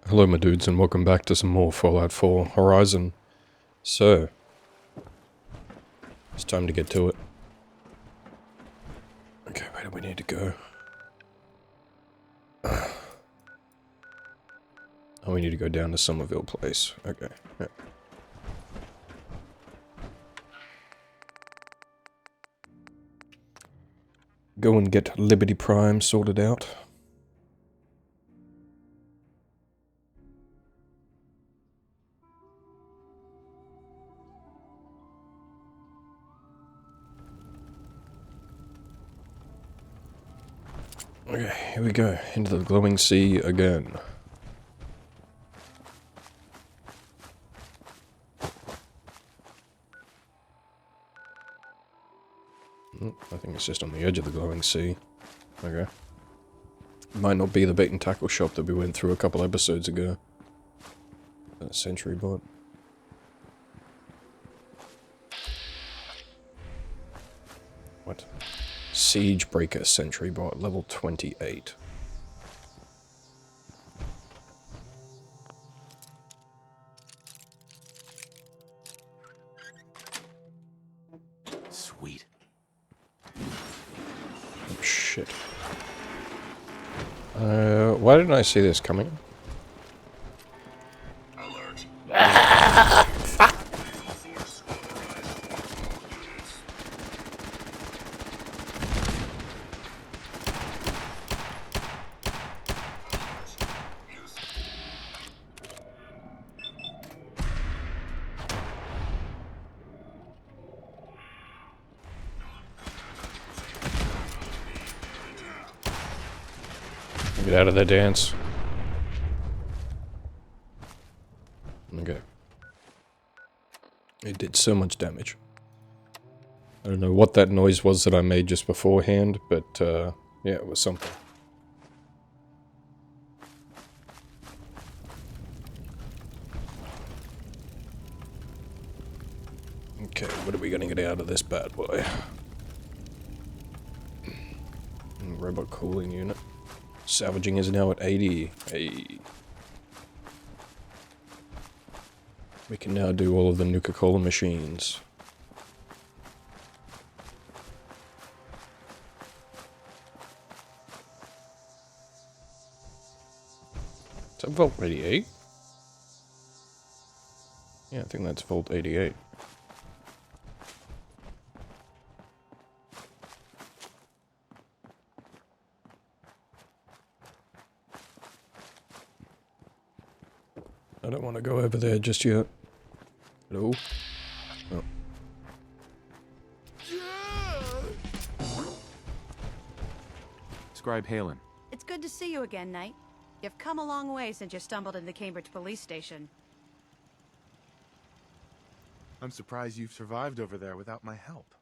Hello my dudes and welcome back to some more Fallout 4 Horizon. So, it's time to get to it. Okay, where do we need to go? Oh, we need to go down to Somerville Place. Okay, yeah. Go and get Liberty Prime sorted out. Okay, here we go. Into the glowing sea again. I think it's just on the edge of the glowing sea. Okay. Might not be the bait and tackle shop that we went through a couple episodes ago. Sentry bot. What? Siege Breaker Sentry Bot, level 28. Sweet. Oh, shit. Why didn't I see this coming? Alert. Fuck! Get out of there, dance. Okay. It did so much damage. I don't know what that noise was that I made just beforehand, but, yeah, it was something. Okay, what are we gonna get out of this bad boy? Robot cooling unit. Salvaging is now at 80. Hey. We can now do all of the Nuka-Cola machines. Is that Vault 88? Yeah, I think that's Vault 88. I don't want to go over there just yet. Hello? Oh. Scribe Halen. It's good to see you again, Knight. You've come a long way since you stumbled into the Cambridge police station. I'm surprised you've survived over there without my help.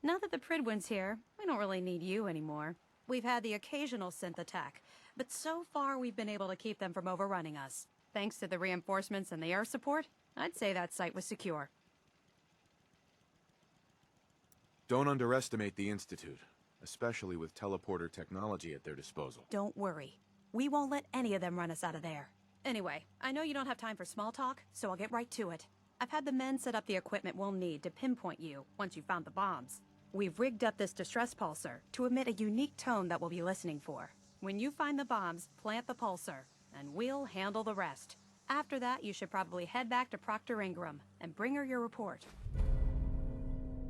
Now that the Pridwin's here, we don't really need you anymore. We've had the occasional synth attack, but so far we've been able to keep them from overrunning us. Thanks to the reinforcements and the air support, I'd say that site was secure. Don't underestimate the Institute, especially with teleporter technology at their disposal. Don't worry. We won't let any of them run us out of there. Anyway, I know you don't have time for small talk, so I'll get right to it. I've had the men set up the equipment we'll need to pinpoint you once you've found the bombs. We've rigged up this distress pulsar to emit a unique tone that we'll be listening for. When you find the bombs, plant the pulsar, and we'll handle the rest. After that, you should probably head back to Proctor Ingram and bring her your report.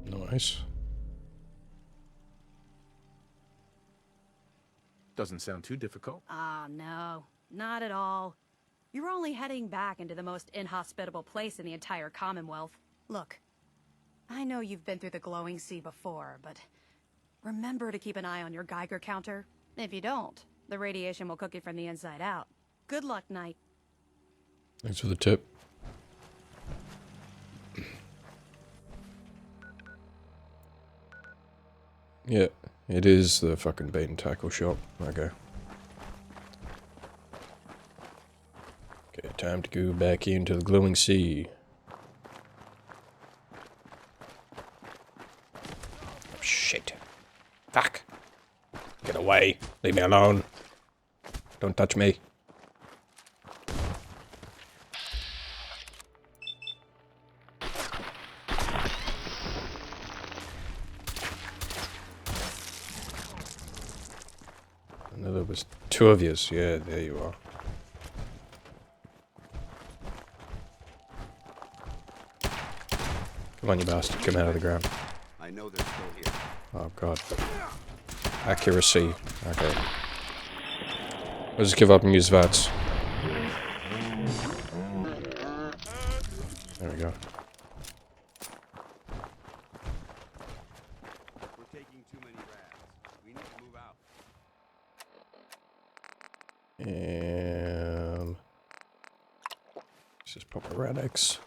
Nice. Doesn't sound too difficult. Ah, no. Not at all. You're only heading back into the most inhospitable place in the entire Commonwealth. Look, I know you've been through the glowing sea before, but remember to keep an eye on your Geiger counter. If you don't, the radiation will cook you from the inside out. Good luck, Knight. Thanks for the tip. Yeah, it is the fucking bait and tackle shop. Okay. Okay, time to go back into the glowing sea. Oh, shit. Fuck. Get away. Leave me alone. Don't touch me. There was 2 of yous. Yeah, there you are. Come on, you bastard. Come out of the ground. I know they're still here. Oh, God. Accuracy. Okay. Let's just give up and use VATS. There we go. We're taking too many rads. We need to move out. Let's just pop a Radix.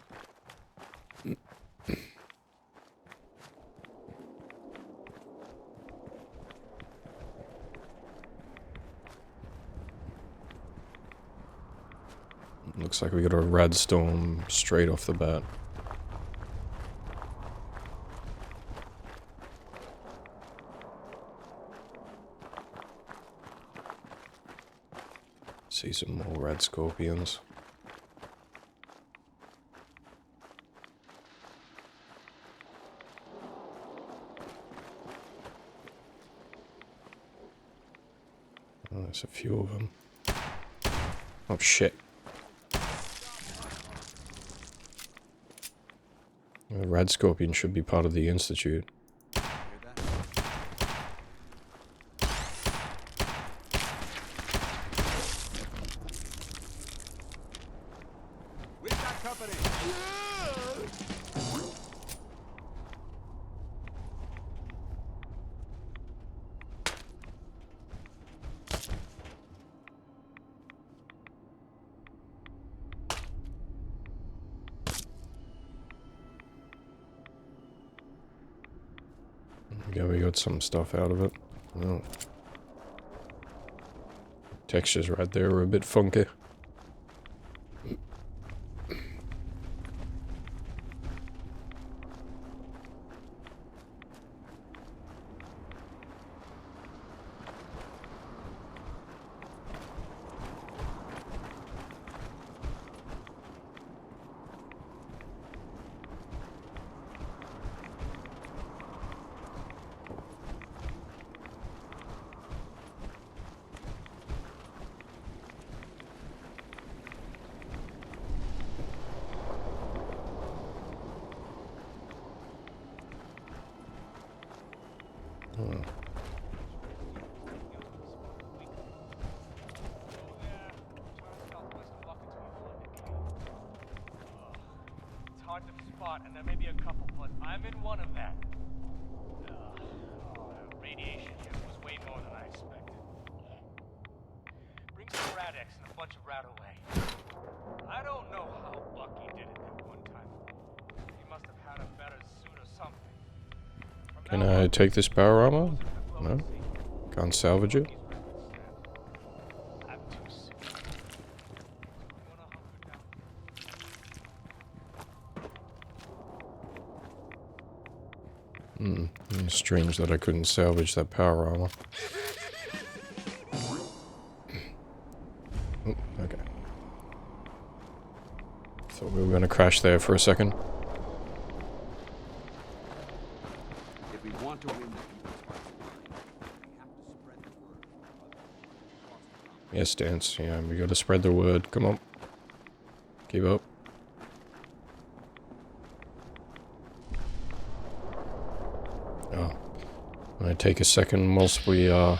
Looks like we got a rad storm straight off the bat. See some more red scorpions. Oh, there's a few of them. Oh shit. The red scorpion should be part of the Institute. We've got company. Yeah, we got some stuff out of it. Oh. Textures right there are a bit funky. Oh. It's hard to spot, and there may be a couple, but I'm in one of them. The radiation here was way more than I expected. Bring some Rad-X and a bunch of Rat-Away. I don't know how Bucky did it that one time. He must have had a better suit or something. Can I take this power armor? No? Can't salvage it? I'm too sick. You wanna hunker down? Strange that I couldn't salvage that power armor. Oh, okay. Thought we were gonna crash there for a second. If we want to win the people's hearts and minds, we have to spread the word. Yes, Dance. Yeah, we gotta spread the word. Come on. Keep up. Oh. I'm gonna take a second whilst we have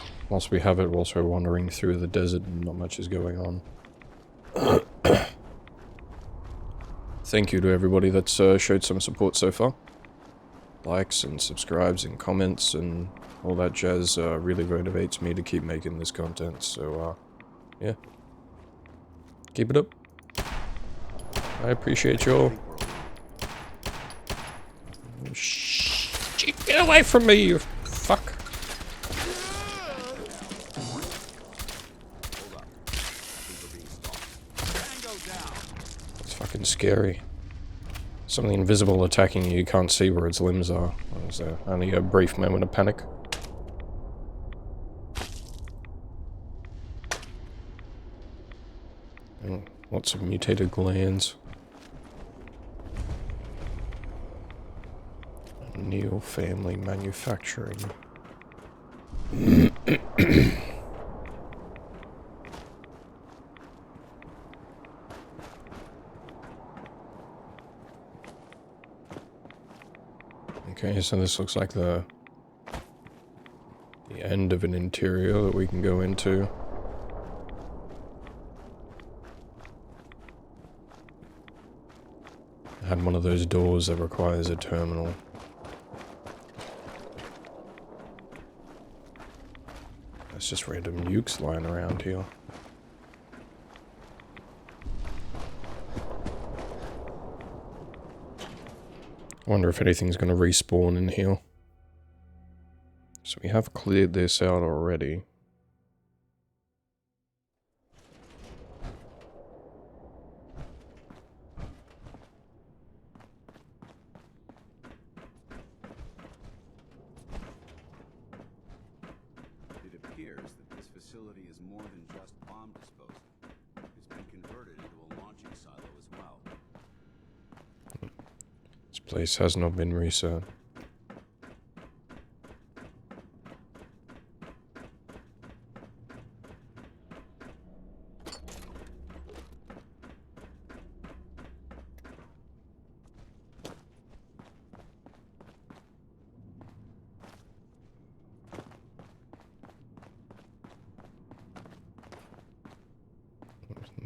it, whilst we're wandering through the desert and not much is going on. Thank you to everybody that's showed some support so far. Likes and subscribes and comments and all that jazz really motivates me to keep making this content, so yeah. Keep it up. I appreciate you all. Get away from me, you fuck. It's fucking scary. Something invisible attacking you, you can't see where its limbs are. It was only a brief moment of panic. And lots of mutated glands. Neo family manufacturing. Okay, so this looks like the end of an interior that we can go into. I had one of those doors that requires a terminal. There's just random nukes lying around here. I wonder if anything's going to respawn in here. So we have cleared this out already. It appears that this facility is more than just bomb disposal. It's been converted into a launching silo as well. This place has not been reset.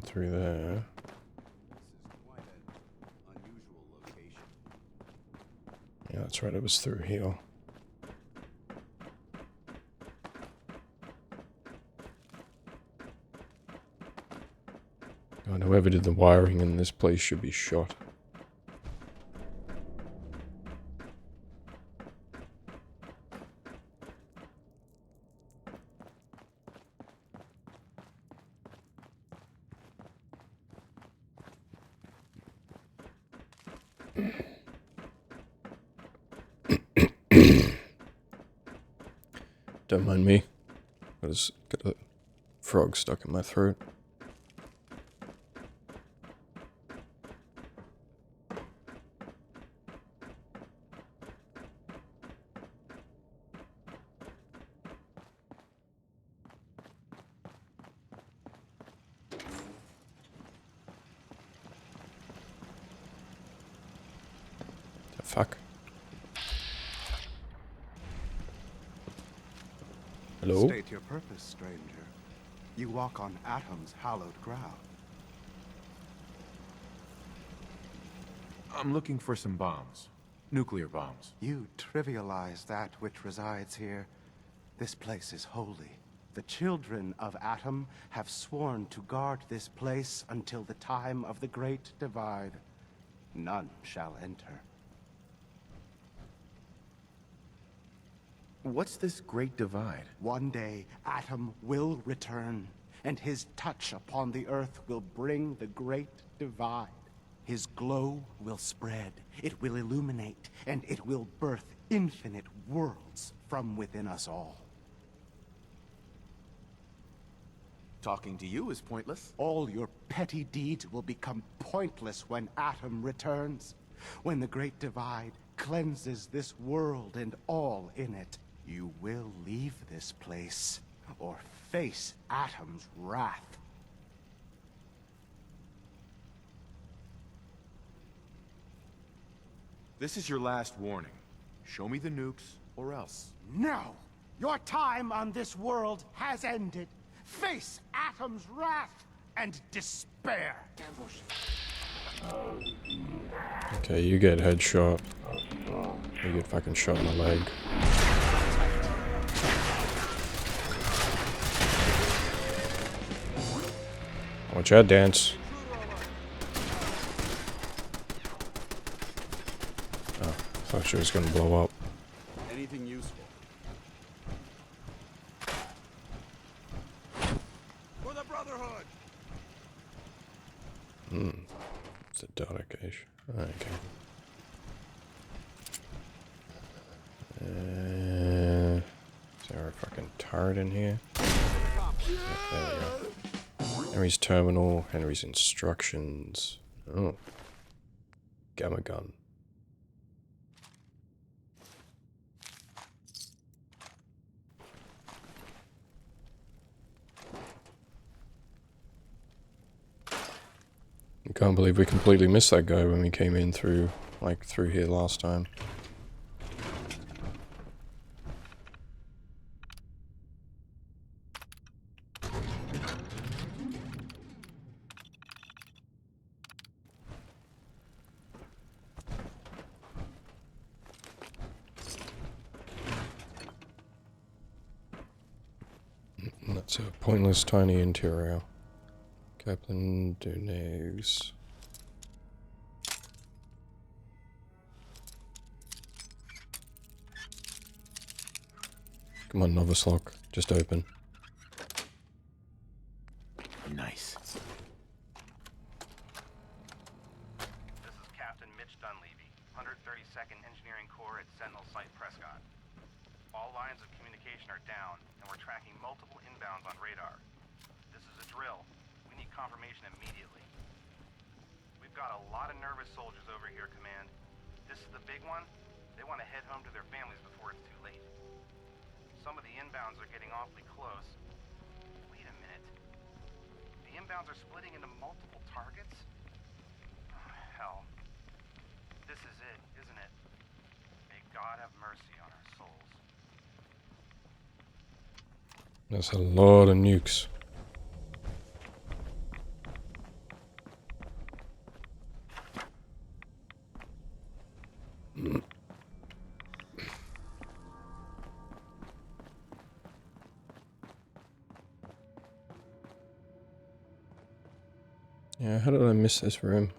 Through there. This is quite an unusual location. Yeah, that's right, it was through here. God, whoever did the wiring in this place should be shot. Don't mind me. I just got a frog stuck in my throat. The fuck? Hello? State your purpose, stranger. You walk on Atom's hallowed ground. I'm looking for some bombs. Nuclear bombs. You trivialize that which resides here. This place is holy. The children of Atom have sworn to guard this place until the time of the Great Divide. None shall enter. What's this Great Divide? One day, Atom will return, and his touch upon the earth will bring the Great Divide. His glow will spread, it will illuminate, and it will birth infinite worlds from within us all. Talking to you is pointless. All your petty deeds will become pointless when Atom returns. When the Great Divide cleanses this world and all in it, you will leave this place or face Atom's wrath. This is your last warning. Show me the nukes, or else. No! Your time on this world has ended. Face Atom's wrath and despair. Okay, you get headshot. You get fucking shot in the leg. Watch out, Dance. Oh, I thought she was gonna blow up. Anything useful? For the Brotherhood! It's a data cache. Okay. Is there a fucking turret in here? Yep, there we go. Henry's terminal, Henry's instructions. Oh. Gamma gun. I can't believe we completely missed that guy when we came in through here last time. That's a pointless tiny interior. Kaplan Dunags. Come on, novice lock. Just open. Nice. This is Captain Mitch Dunleavy, 132nd Engineering Corps at Sentinel Site Prescott. All lines of communication are down, and we're tracking multiple inbounds on radar. This is a drill. We need confirmation immediately. We've got a lot of nervous soldiers over here, Command. This is the big one. They want to head home to their families before it's too late. Some of the inbounds are getting awfully close. Wait a minute. The inbounds are splitting into multiple targets? Oh, hell. This is it, isn't it? May God have mercy on our souls. That's a lot of nukes. Yeah, how did I miss this room?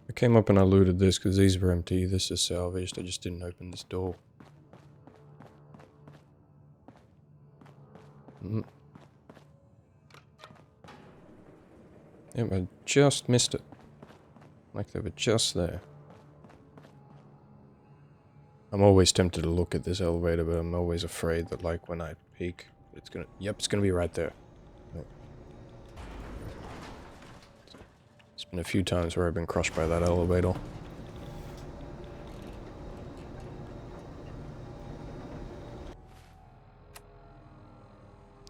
I came up and I looted this because these were empty. This is salvaged. I just didn't open this door. Yep, I just missed it. Like they were just there. I'm always tempted to look at this elevator, but I'm always afraid that, like, when I peek, it's gonna... Yep, it's gonna be right there. Yep. It's been a few times where I've been crushed by that elevator.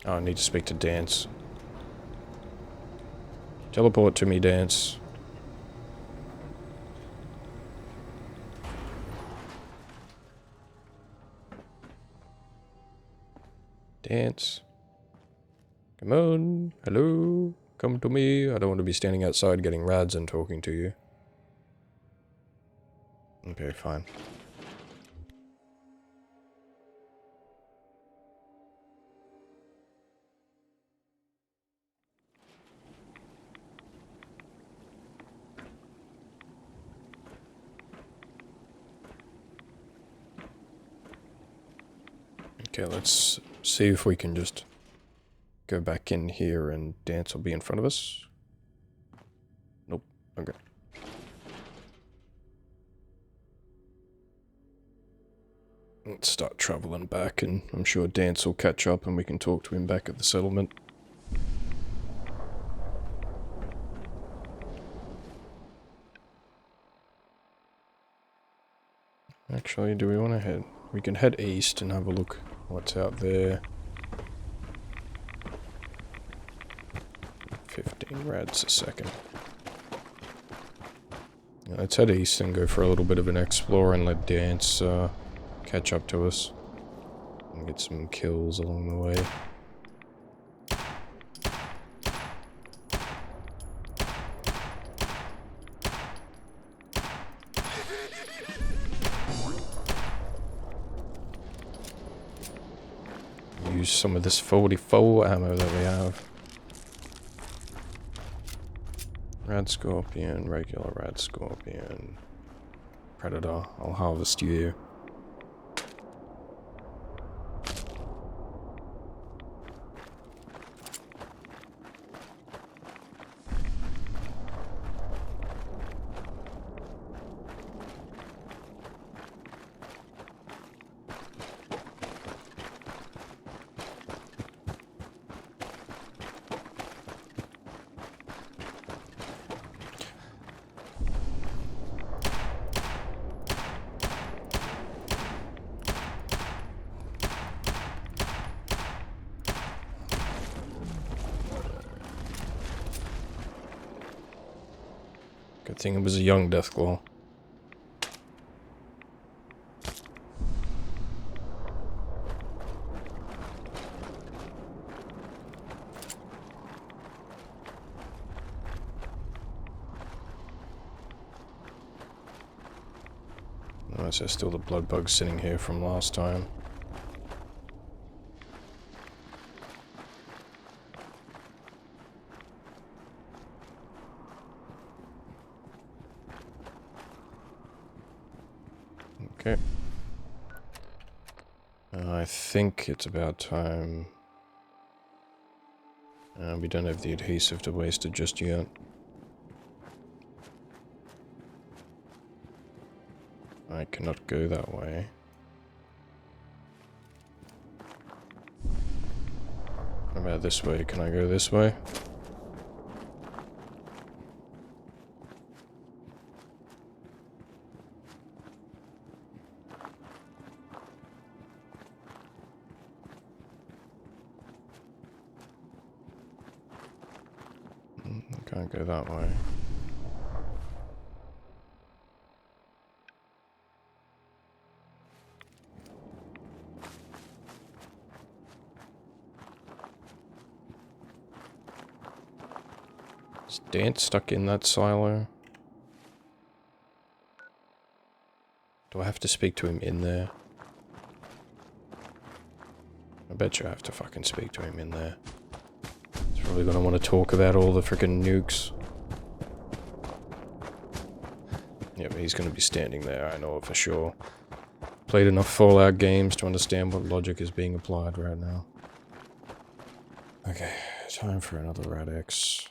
Oh, I need to speak to Dance. Teleport to me, Dance. Dance. Come on. Hello. Come to me. I don't want to be standing outside getting rads and talking to you. Okay, fine. Okay, let's see if we can just go back in here and Dance will be in front of us. Nope. Okay. Let's start traveling back and I'm sure Dance will catch up and we can talk to him back at the settlement. Actually, do we want to head? We can head east and have a look what's out there. 15 rads a second. Yeah, let's head east and go for a little bit of an explore and let Dance catch up to us. And get some kills along the way. Use some of this 44 ammo that we have. Rad Scorpion, regular Rad Scorpion. Predator, I'll harvest you. Good thing it was a young Deathclaw. Oh, so still the blood bug sitting here from last time. Okay. I think it's about time. We don't have the adhesive to waste it just yet. I cannot go that way. What about this way? Can I go this way? Can't go that way. Is Dan stuck in that silo? Do I have to speak to him in there? I bet you I have to fucking speak to him in there. He's probably gonna want to talk about all the freaking nukes. Yep, he's gonna be standing there, I know it for sure. Played enough Fallout games to understand what logic is being applied right now. Okay, time for another Rad-X.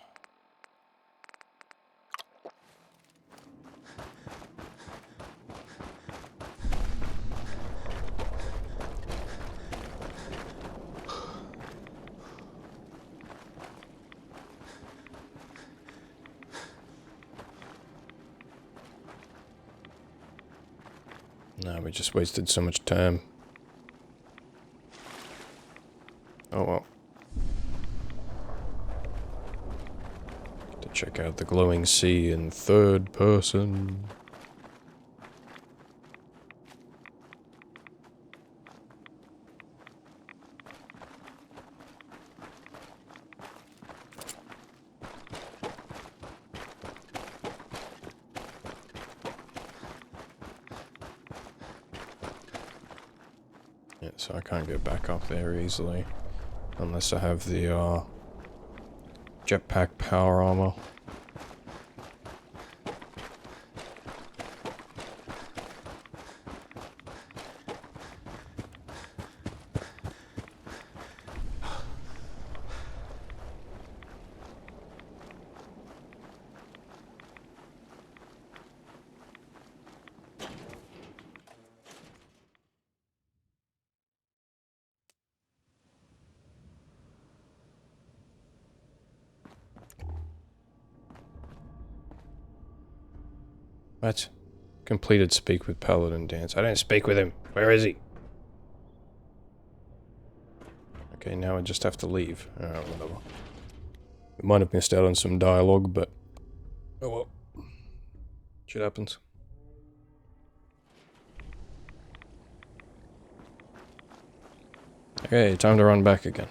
No, we just wasted so much time. Oh well. Get to check out the glowing sea in third person. Yeah, so I can't get back up there easily. Unless I have the, jetpack power armor. What? Completed speak with Paladin dance. I didn't speak with him. Where is he? Okay, now I just have to leave. Whatever. We might have missed out on some dialogue, but... oh well. Shit happens. Okay, time to run back again.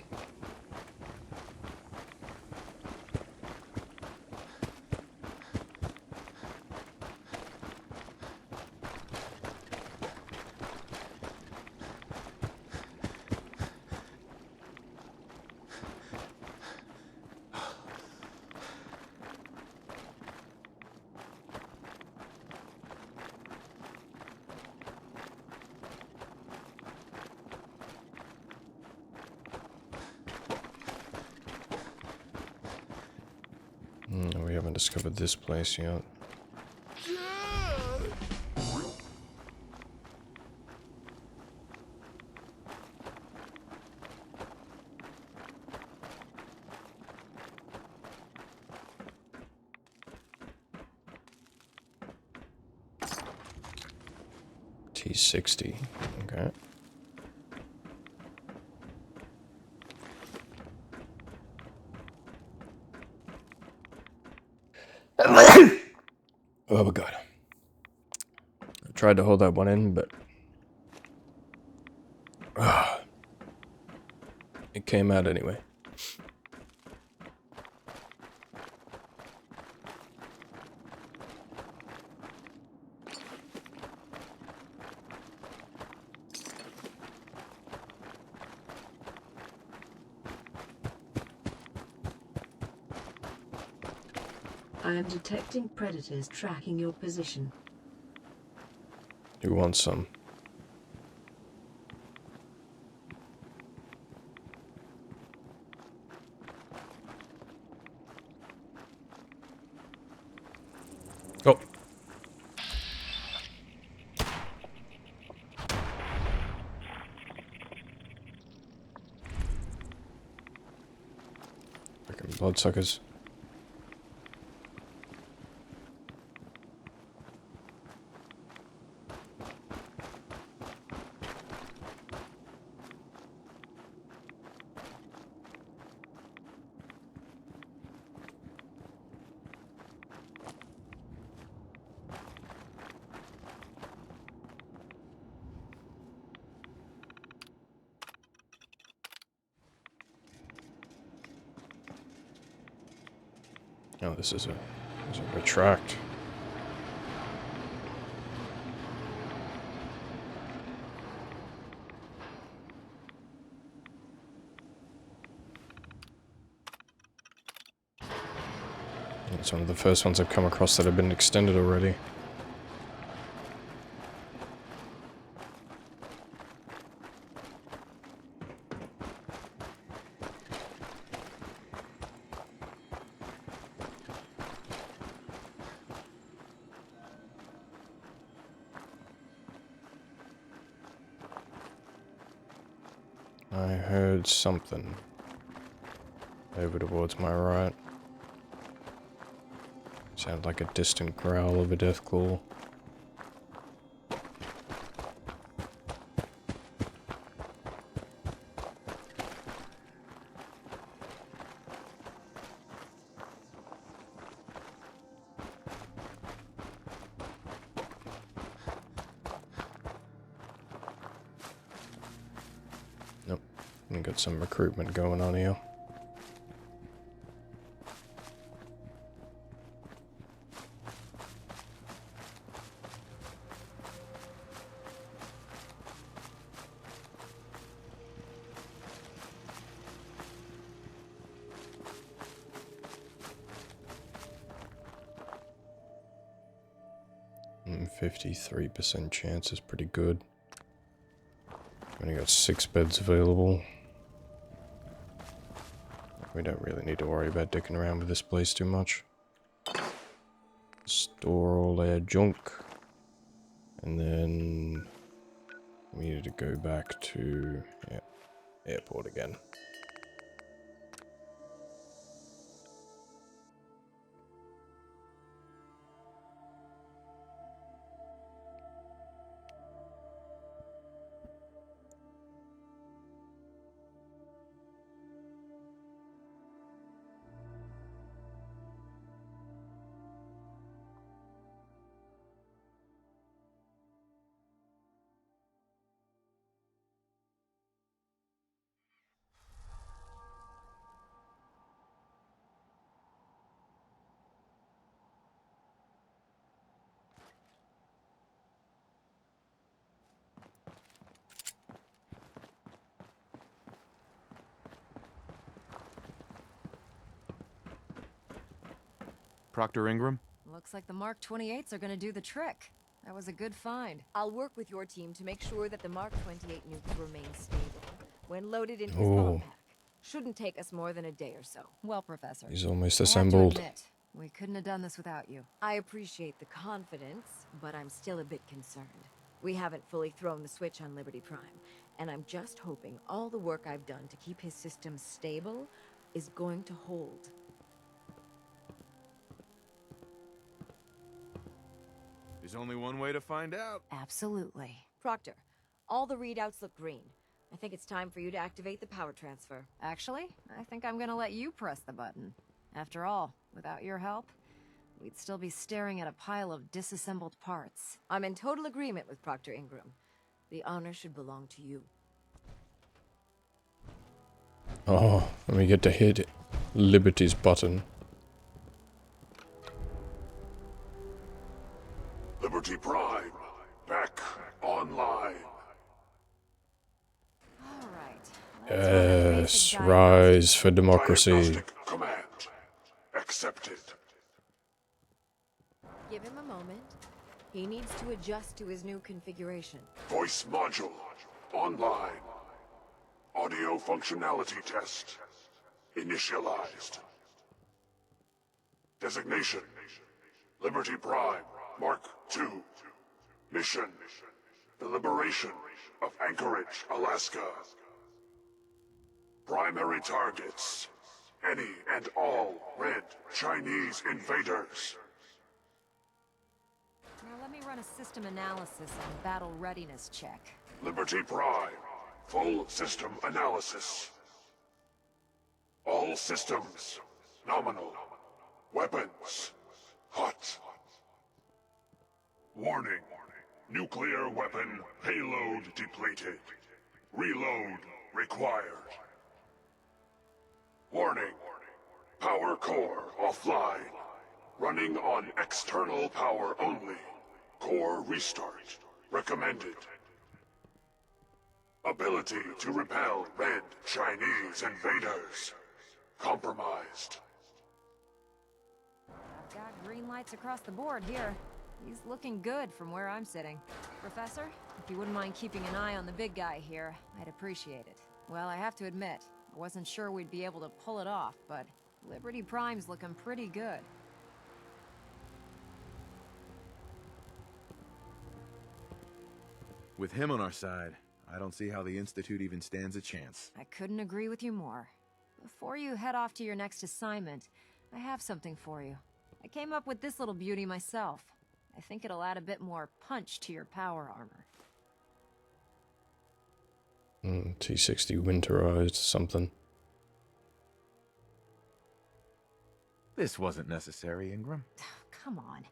We haven't discovered this place yet. T60, okay. Oh my god. I tried to hold that one in, but... it came out anyway. I am detecting predators tracking your position. Who wants some? Oh. Freaking bloodsuckers. Oh, this is a retract. It's one of the first ones I've come across that have been extended already. I heard something over towards my right. Sounded like a distant growl of a death claw. Nope, we got some recruitment going on here. Mm, 53% chance is pretty good. Only got 6 beds available. We don't really need to worry about dicking around with this place too much. Store all our junk. And then we need to go back to airport again. Proctor Ingram? Looks like the Mark 28s are gonna do the trick. That was a good find. I'll work with your team to make sure that the Mark 28 nukes remain stable when loaded into his bomb pack. Shouldn't take us more than a day or so. Well, Professor. He's almost I have to assembled. admit, we couldn't have done this without you. I appreciate the confidence, but I'm still a bit concerned. We haven't fully thrown the switch on Liberty Prime, and I'm just hoping all the work I've done to keep his system stable is going to hold. There's only one way to find out. Absolutely. Proctor, all the readouts look green. I think it's time for you to activate the power transfer. Actually, I think I'm gonna let you press the button. After all, without your help, we'd still be staring at a pile of disassembled parts. I'm in total agreement with Proctor Ingram. The honor should belong to you. Oh, and we get to hit Liberty's button. Liberty Prime, back online. All right. Yes, rise for democracy. Diagnostic command accepted. Give him a moment. He needs to adjust to his new configuration. Voice module. Online. Audio functionality test. Initialized. Designation. Liberty Prime. Mark II. Mission. The liberation of Anchorage, Alaska. Primary targets. Any and all red Chinese invaders. Now let me run a system analysis and battle readiness check. Liberty Prime. Full system analysis. All systems. Nominal. Weapons. Hot. Warning. Nuclear weapon payload depleted. Reload required. Warning. Power core offline. Running on external power only. Core restart recommended. Ability to repel red Chinese invaders. Compromised. I've got green lights across the board here. He's looking good from where I'm sitting. Professor, if you wouldn't mind keeping an eye on the big guy here, I'd appreciate it. Well, I have to admit, I wasn't sure we'd be able to pull it off, but Liberty Prime's looking pretty good. With him on our side, I don't see how the Institute even stands a chance. I couldn't agree with you more. Before you head off to your next assignment, I have something for you. I came up with this little beauty myself. I think it'll add a bit more punch to your power armor. T60 winterized something. This wasn't necessary, Ingram. Come on.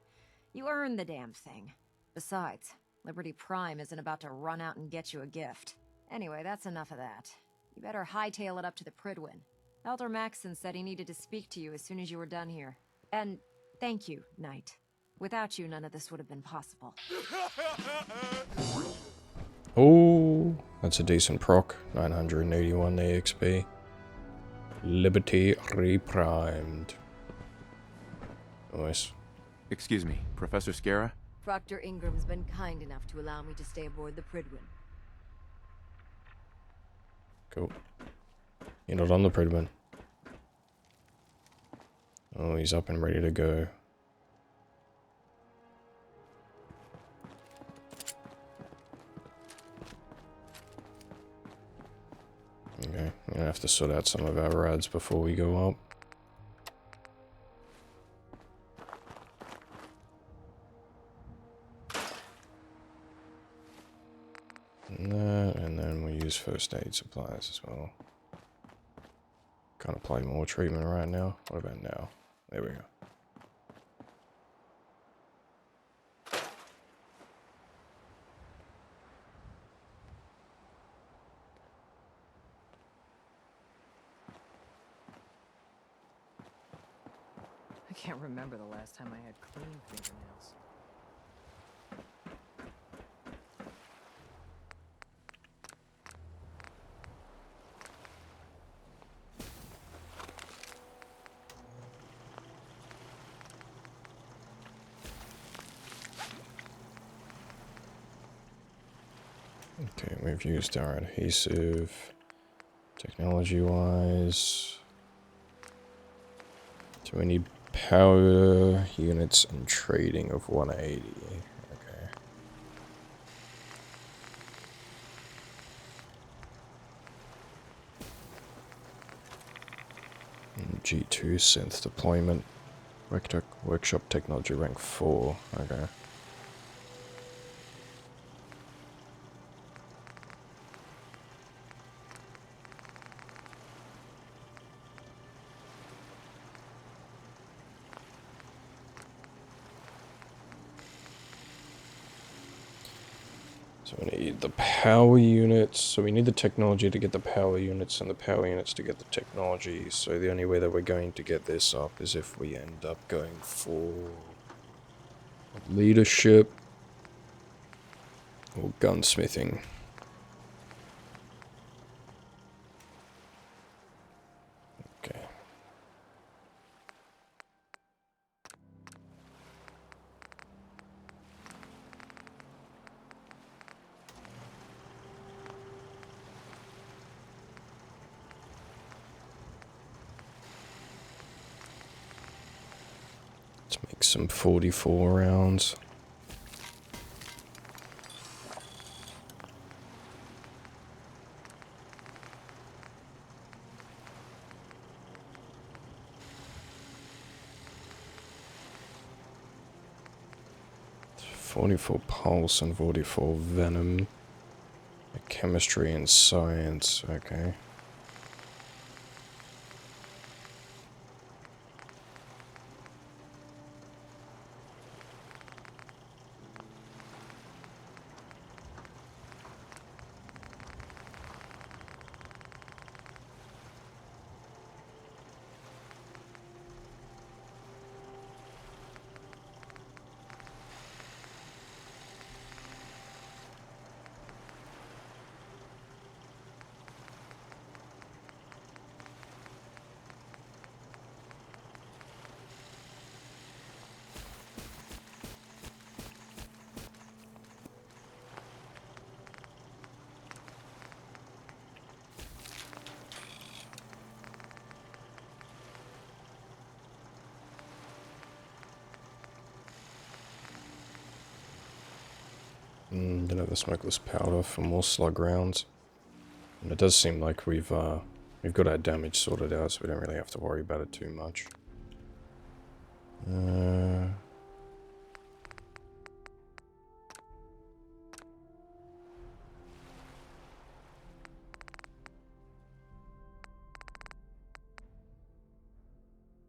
You earned the damn thing. Besides, Liberty Prime isn't about to run out and get you a gift. Anyway, that's enough of that. You better hightail it up to the Pridwin. Elder Maxson said he needed to speak to you as soon as you were done here. And thank you, Knight. Without you, none of this would have been possible. Oh, that's a decent proc. 981 EXP. Liberty reprimed. Nice. Excuse me, Professor Scara? Proctor Ingram's been kind enough to allow me to stay aboard the Pridwin. Cool. You're not on the Pridwin. Oh, he's up and ready to go. Okay, I'm gonna have to sort out some of our rads before we go up. And then we use first aid supplies as well. Can't apply more treatment right now. What about now? There we go. I can't remember the last time I had clean fingernails. Okay, we've used our adhesive. Technology-wise. So we need power units and trading of 180. Okay. And G2 synth deployment. Workshop technology rank 4. Okay. So we need the power units. So we need the technology to get the power units and the power units to get the technology. So the only way that we're going to get this up is if we end up going for leadership or gunsmithing. Okay. Let's make some 44 rounds. "44 pulse and 44 venom. Chemistry and science, okay. Don't have the smokeless powder for more slug rounds. And it does seem like we've got our damage sorted out, so we don't really have to worry about it too much.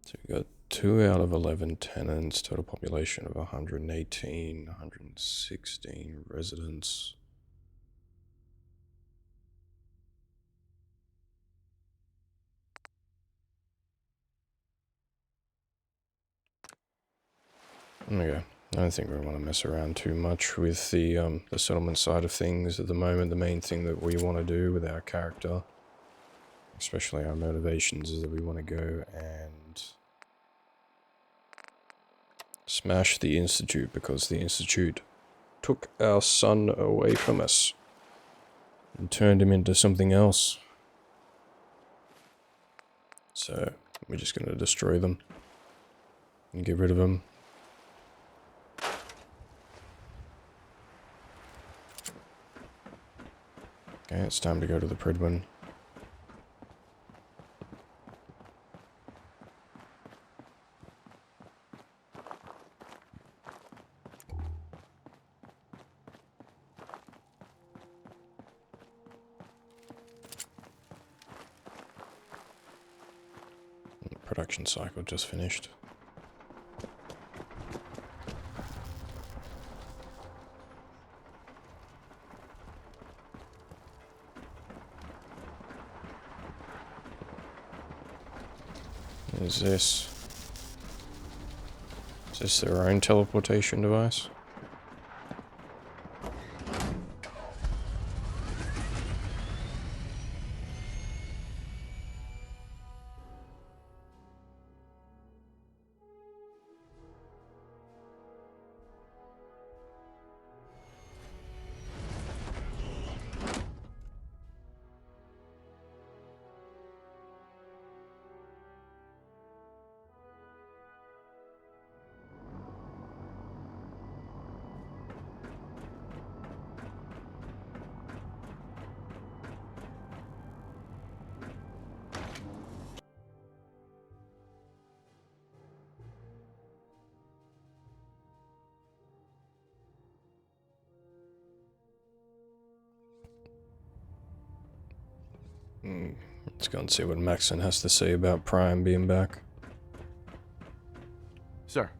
So we got 2 out of 11 tenants, total population of 118, 116 residents. Okay, I don't think we want to mess around too much with the settlement side of things at the moment. The main thing that we want to do with our character, especially our motivations, is that we want to go and smash the Institute, because the Institute took our son away from us and turned him into something else. So we're just going to destroy them and get rid of them. Okay, it's time to go to the Pridwin. Production cycle just finished. What is this? Is this their own teleportation device? Let's go and see what Maxon has to say about Prime being back. Sir.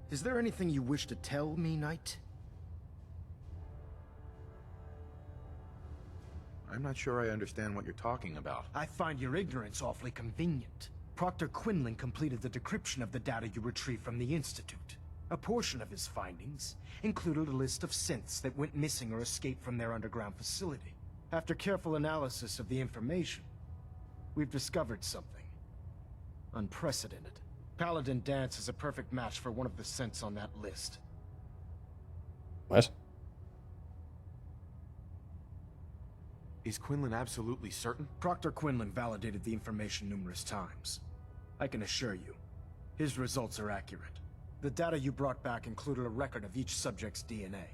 Is there anything you wish to tell me, Knight? I'm not sure I understand what you're talking about. I find your ignorance awfully convenient. Proctor Quinlan completed the decryption of the data you retrieved from the Institute. A portion of his findings included a list of synths that went missing or escaped from their underground facility. After careful analysis of the information, we've discovered something unprecedented. Paladin Danse is a perfect match for one of the synths on that list. What? Is Quinlan absolutely certain? Proctor Quinlan validated the information numerous times. I can assure you, his results are accurate. The data you brought back included a record of each subject's DNA.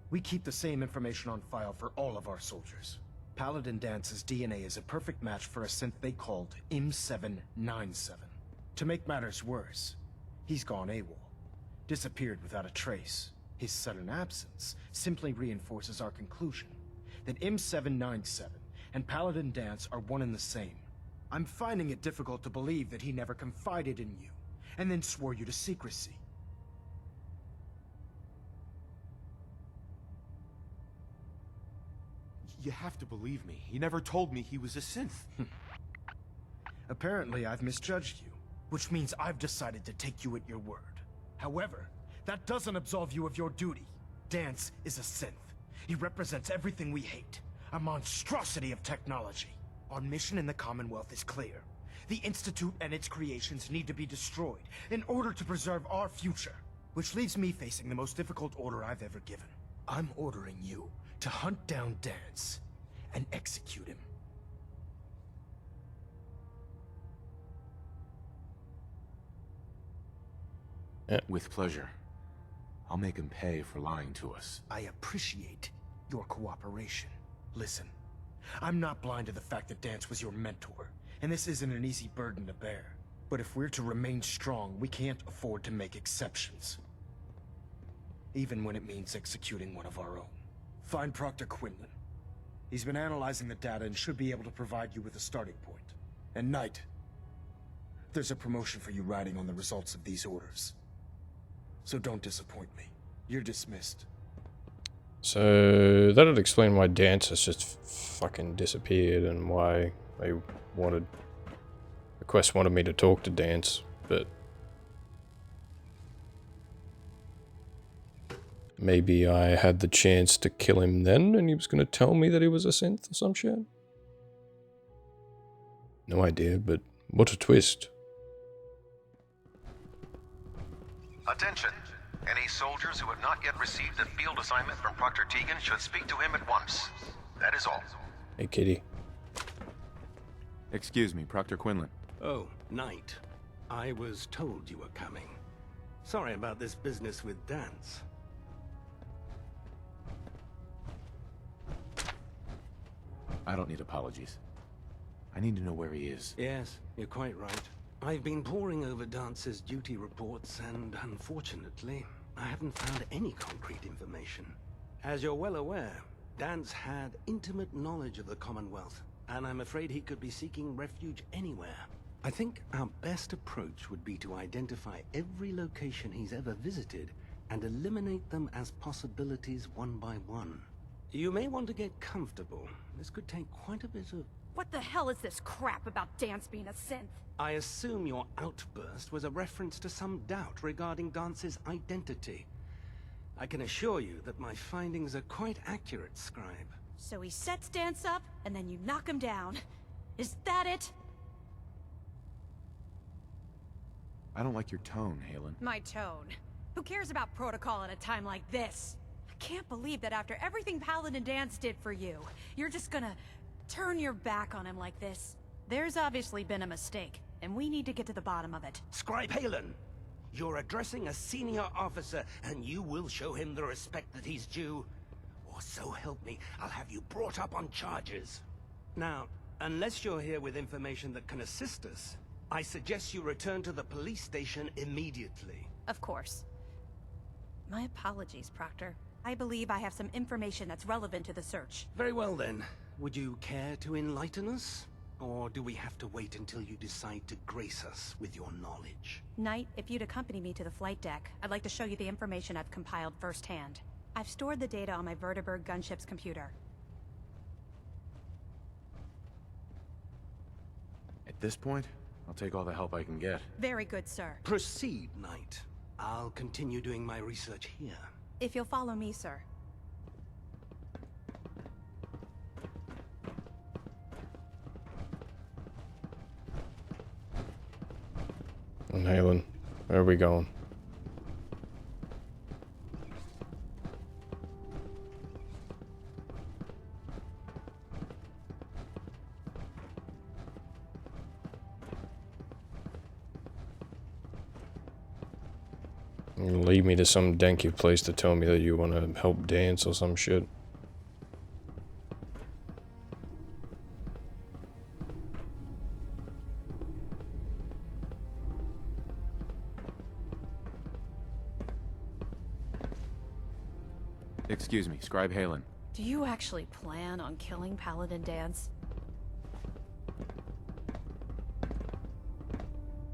We keep the same information on file for all of our soldiers. Paladin Dance's DNA is a perfect match for a synth they called M797. To make matters worse, he's gone AWOL. Disappeared without a trace. His sudden absence simply reinforces our conclusion that M797 and Paladin Dance are one and the same. I'm finding it difficult to believe that he never confided in you, and then swore you to secrecy. You have to believe me. He never told me he was a synth. Apparently, I've misjudged you, which means I've decided to take you at your word. However, that doesn't absolve you of your duty. Dance is a synth. He represents everything we hate. A monstrosity of technology. Our mission in the Commonwealth is clear. The Institute and its creations need to be destroyed in order to preserve our future. Which leaves me facing the most difficult order I've ever given. I'm ordering you to hunt down Dance and execute him. With pleasure. I'll make him pay for lying to us. I appreciate your cooperation. Listen, I'm not blind to the fact that Dance was your mentor, and this isn't an easy burden to bear. But if we're to remain strong, we can't afford to make exceptions. Even when it means executing one of our own. Find Proctor Quinlan. He's been analyzing the data and should be able to provide you with a starting point. And Knight, there's a promotion for you riding on the results of these orders. So don't disappoint me. You're dismissed. So that'll explain why Dance has just fucking disappeared and why they wanted... The quest wanted me to talk to Dance, but... Maybe I had the chance to kill him then and he was going to tell me that he was a synth or some shit? No idea, but what a twist. Attention! Any soldiers who have not yet received a field assignment from Proctor Tegan should speak to him at once. That is all. Hey, kitty. Excuse me, Proctor Quinlan. Oh, Knight. I was told you were coming. Sorry about this business with Dance. I don't need apologies. I need to know where he is. Yes, you're quite right. I've been poring over Dance's duty reports, and unfortunately, I haven't found any concrete information. As you're well aware, Dance had intimate knowledge of the Commonwealth, and I'm afraid he could be seeking refuge anywhere. I think our best approach would be to identify every location he's ever visited, and eliminate them as possibilities one by one. You may want to get comfortable. This could take quite a bit of... What the hell is this crap about Dance being a synth? I assume your outburst was a reference to some doubt regarding Dance's identity. I can assure you that my findings are quite accurate, Scribe. So he sets Dance up, and then you knock him down. Is that it? I don't like your tone, Halen. My tone. Who cares about protocol at a time like this? I can't believe that after everything Paladin Dance did for you, you're just gonna turn your back on him like this. There's obviously been a mistake, and we need to get to the bottom of it. Scribe Halen, you're addressing a senior officer, and you will show him the respect that he's due. Or so help me, I'll have you brought up on charges. Now, unless you're here with information that can assist us, I suggest you return to the police station immediately. Of course. My apologies, Proctor. I believe I have some information that's relevant to the search. Very well then. Would you care to enlighten us? Or do we have to wait until you decide to grace us with your knowledge? Knight, if you'd accompany me to the flight deck, I'd like to show you the information I've compiled firsthand. I've stored the data on my Vertibird gunship's computer. At this point, I'll take all the help I can get. Very good, sir. Proceed, Knight. I'll continue doing my research here. If you'll follow me, sir. And Halen, where are we going? You lead me to some danky place to tell me that you want to help dance or some shit. Excuse me, Scribe Halen. Do you actually plan on killing Paladin Dance?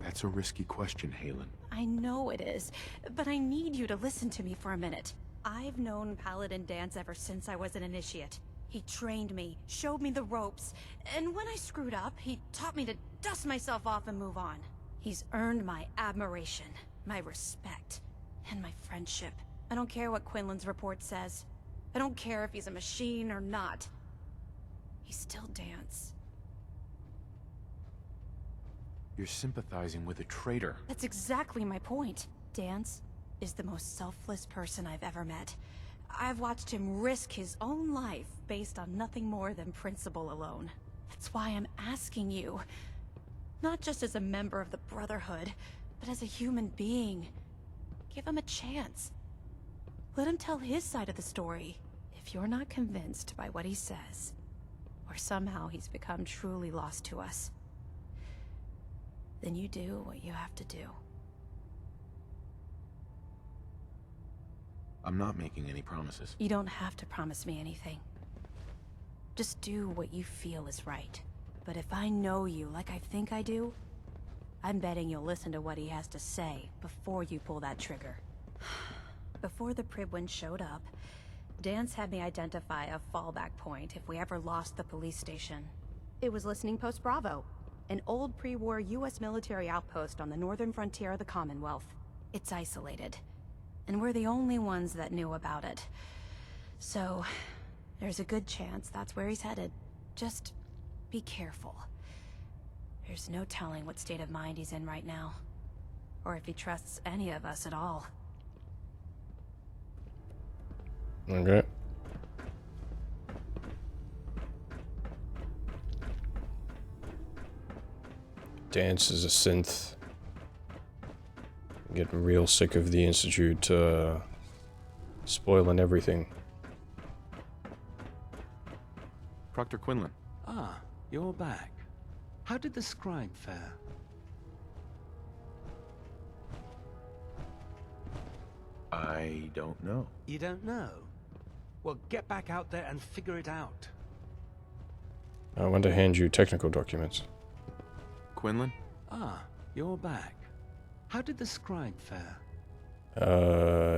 That's a risky question, Halen. I know it is, but I need you to listen to me for a minute. I've known Paladin Dance ever since I was an initiate. He trained me, showed me the ropes, and when I screwed up, he taught me to dust myself off and move on. He's earned my admiration, my respect, and my friendship. I don't care what Quinlan's report says. I don't care if he's a machine or not. He's still Dance. You're sympathizing with a traitor. That's exactly my point. Dance is the most selfless person I've ever met. I've watched him risk his own life based on nothing more than principle alone. That's why I'm asking you. Not just as a member of the Brotherhood, but as a human being. Give him a chance. Let him tell his side of the story. If you're not convinced by what he says, or somehow he's become truly lost to us, then you do what you have to do. I'm not making any promises. You don't have to promise me anything. Just do what you feel is right. But if I know you like I think I do, I'm betting you'll listen to what he has to say before you pull that trigger. Before the Pribwin showed up, Dance had me identify a fallback point if we ever lost the police station. It was Listening Post Bravo, an old pre-war US military outpost on the northern frontier of the Commonwealth. It's isolated, and we're the only ones that knew about it. So, there's a good chance that's where he's headed. Just be careful. There's no telling what state of mind he's in right now, or if he trusts any of us at all. Okay. Dance is a synth. I'm getting real sick of the Institute spoiling everything. Proctor Quinlan. Ah, you're back. How did the scribe fare? I don't know. You don't know? Well, get back out there and figure it out. I want to hand you technical documents. Quinlan? Ah, you're back. How did the scribe fare?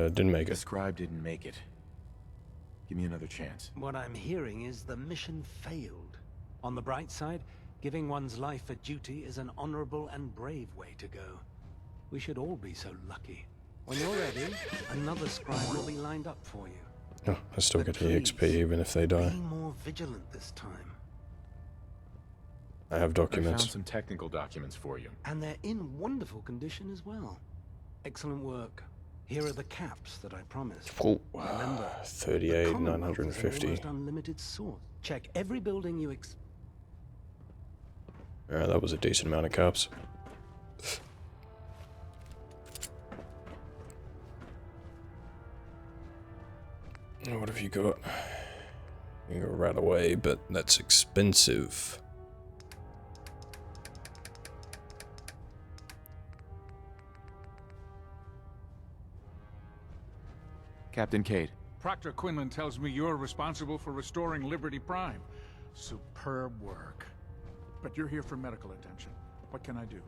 Didn't make The it. scribe didn't make it. Give me another chance. What I'm hearing is the mission failed. On the bright side, giving one's life a duty is an honorable and brave way to go. We should all be so lucky. When you're ready, another scribe will be lined up for you. Oh, I still But get the XP please, even if they die. Be more vigilant this time. I have I documents. found some technical documents for you. And they're in wonderful condition as well. Excellent work. Here are the caps that I promised. Oh, Remember, 38, the Commonwealth is an 950. almost unlimited source. Check every building you Yeah, that was a decent amount of caps. What have you got? You got right away, but that's expensive. Captain Cade. Proctor Quinlan tells me you're responsible for restoring Liberty Prime. Superb work. But you're here for medical attention. What can I do?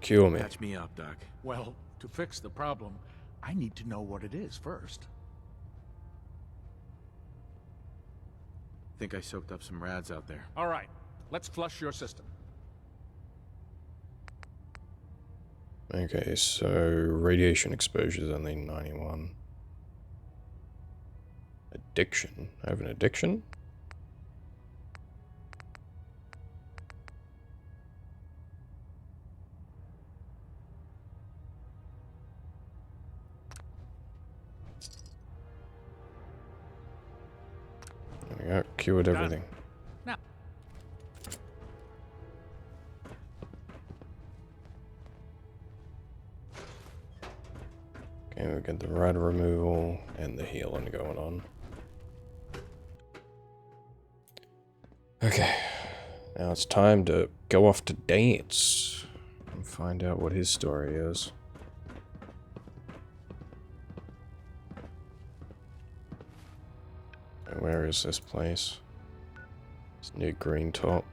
Cure me. Patch me up, Doc. Well, to fix the problem, I need to know what it is first. Think I soaked up some rads out there. All right, let's flush your system. Okay, so radiation exposure is only 91. Addiction. I have an addiction? There we go. Cured Done. everything. Now, Okay, we get the rad removal and the healing going on. Okay, now it's time to go off to Dance and find out what his story is. Okay, where is this place? It's near Green Top.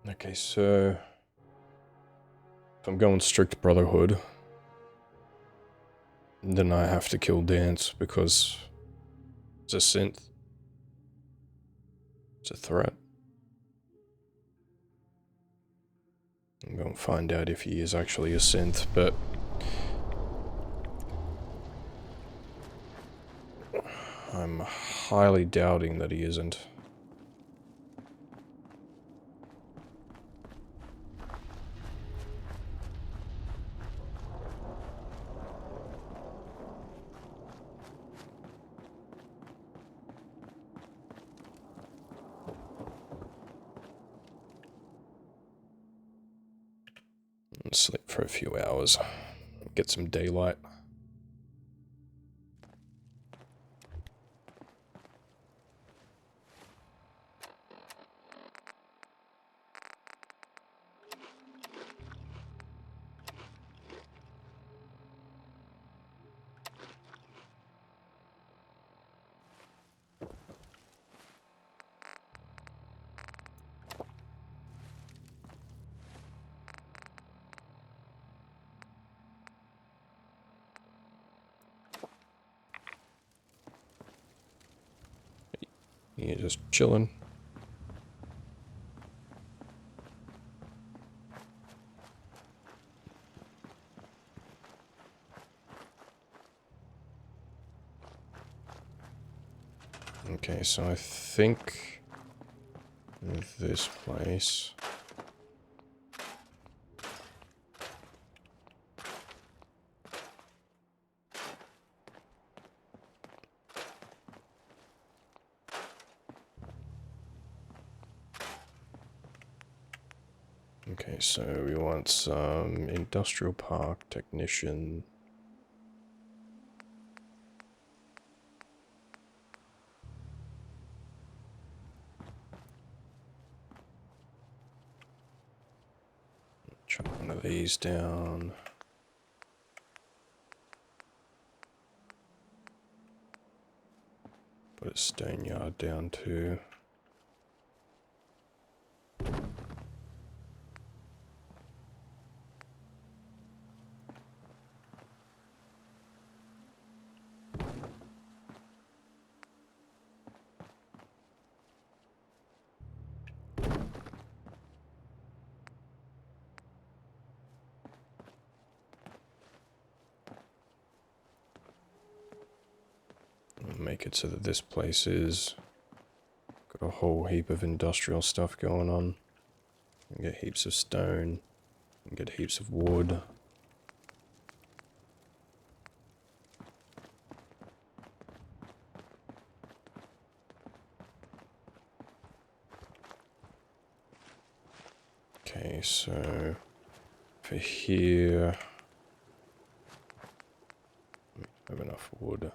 Okay, so if I'm going strict Brotherhood, then I have to kill Dance because it's a synth. It's a threat. I'm going to find out if he is actually a synth, but I'm highly doubting that he isn't. Sleep for a few hours. Get some daylight. You're just chilling. Okay, so I think with this place. Okay, so we want some industrial park technician. Chop one of these down. Put a stone yard down too. Make it so that this place is got a whole heap of industrial stuff going on. You get heaps of stone, you get heaps of wood. Okay, so for here, I have enough wood.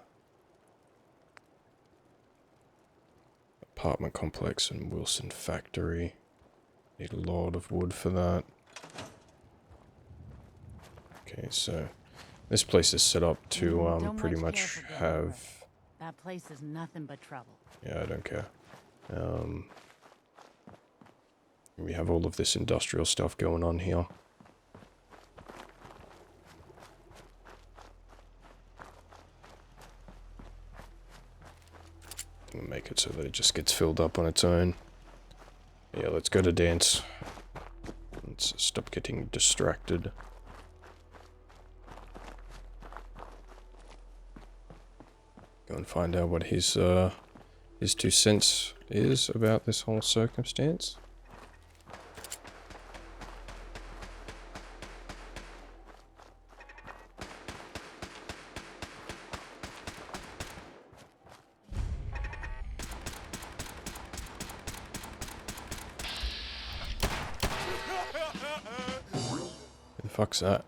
Apartment complex and Wilson factory. Need a lot of wood for that. Okay, so this place is set up to pretty much have. That place is nothing but trouble. Yeah, I don't care. We have all of this industrial stuff going on here. Make it so that it just gets filled up on its own. Yeah, let's go to Dance. Let's stop getting distracted. Go and find out what his 2 cents is about this whole circumstance. Fuck's that?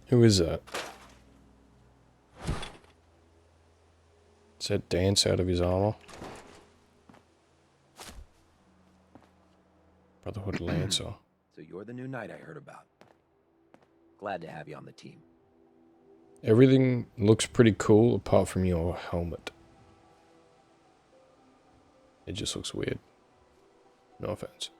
Who is that? Does that dance out of his armor? Brotherhood Lancer. So you're the new knight I heard about. Glad to have you on the team. Everything looks pretty cool apart from your helmet. It just looks weird. No offense.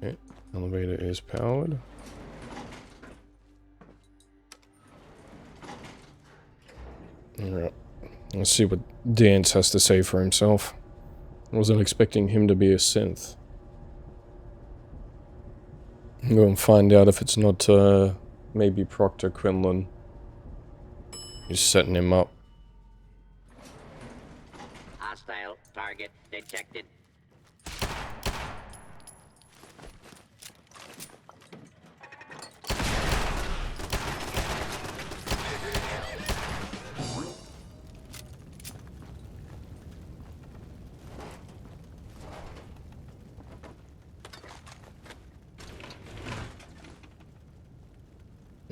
Okay, elevator is powered. Alright, let's see what Dance has to say for himself. I wasn't expecting him to be a synth. Go and find out if it's not, maybe Proctor Quinlan. He's setting him up. Hostile target detected.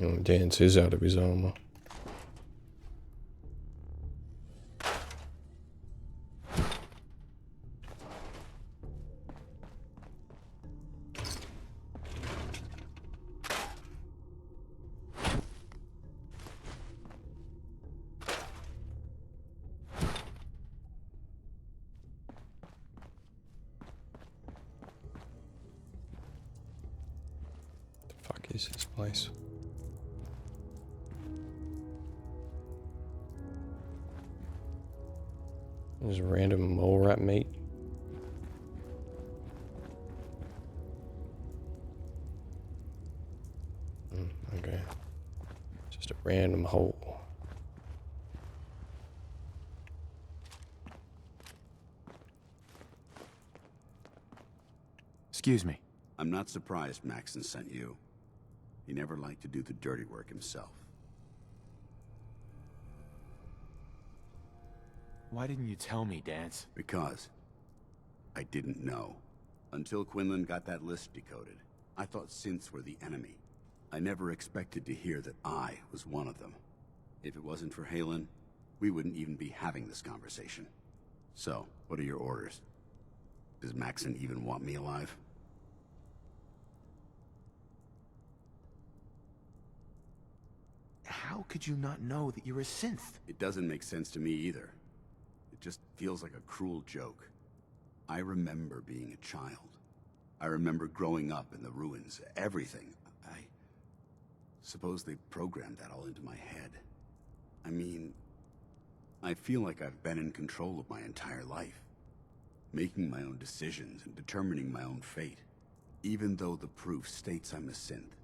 Oh, Dance is out of his armor. The fuck is this place? There's a random mole rat meat. Okay. Just a random hole. Excuse me. I'm not surprised Maxon sent you. He never liked to do the dirty work himself. Why didn't you tell me, Dance? Because I didn't know. Until Quinlan got that list decoded, I thought synths were the enemy. I never expected to hear that I was one of them. If it wasn't for Halen, we wouldn't even be having this conversation. So, what are your orders? Does Maxon even want me alive? How could you not know that you're a synth? It doesn't make sense to me either. It just feels like a cruel joke. I remember being a child. I remember growing up in the ruins, everything. I suppose they programmed that all into my head. I mean, I feel like I've been in control of my entire life. Making my own decisions and determining my own fate. Even though the proof states I'm a synth,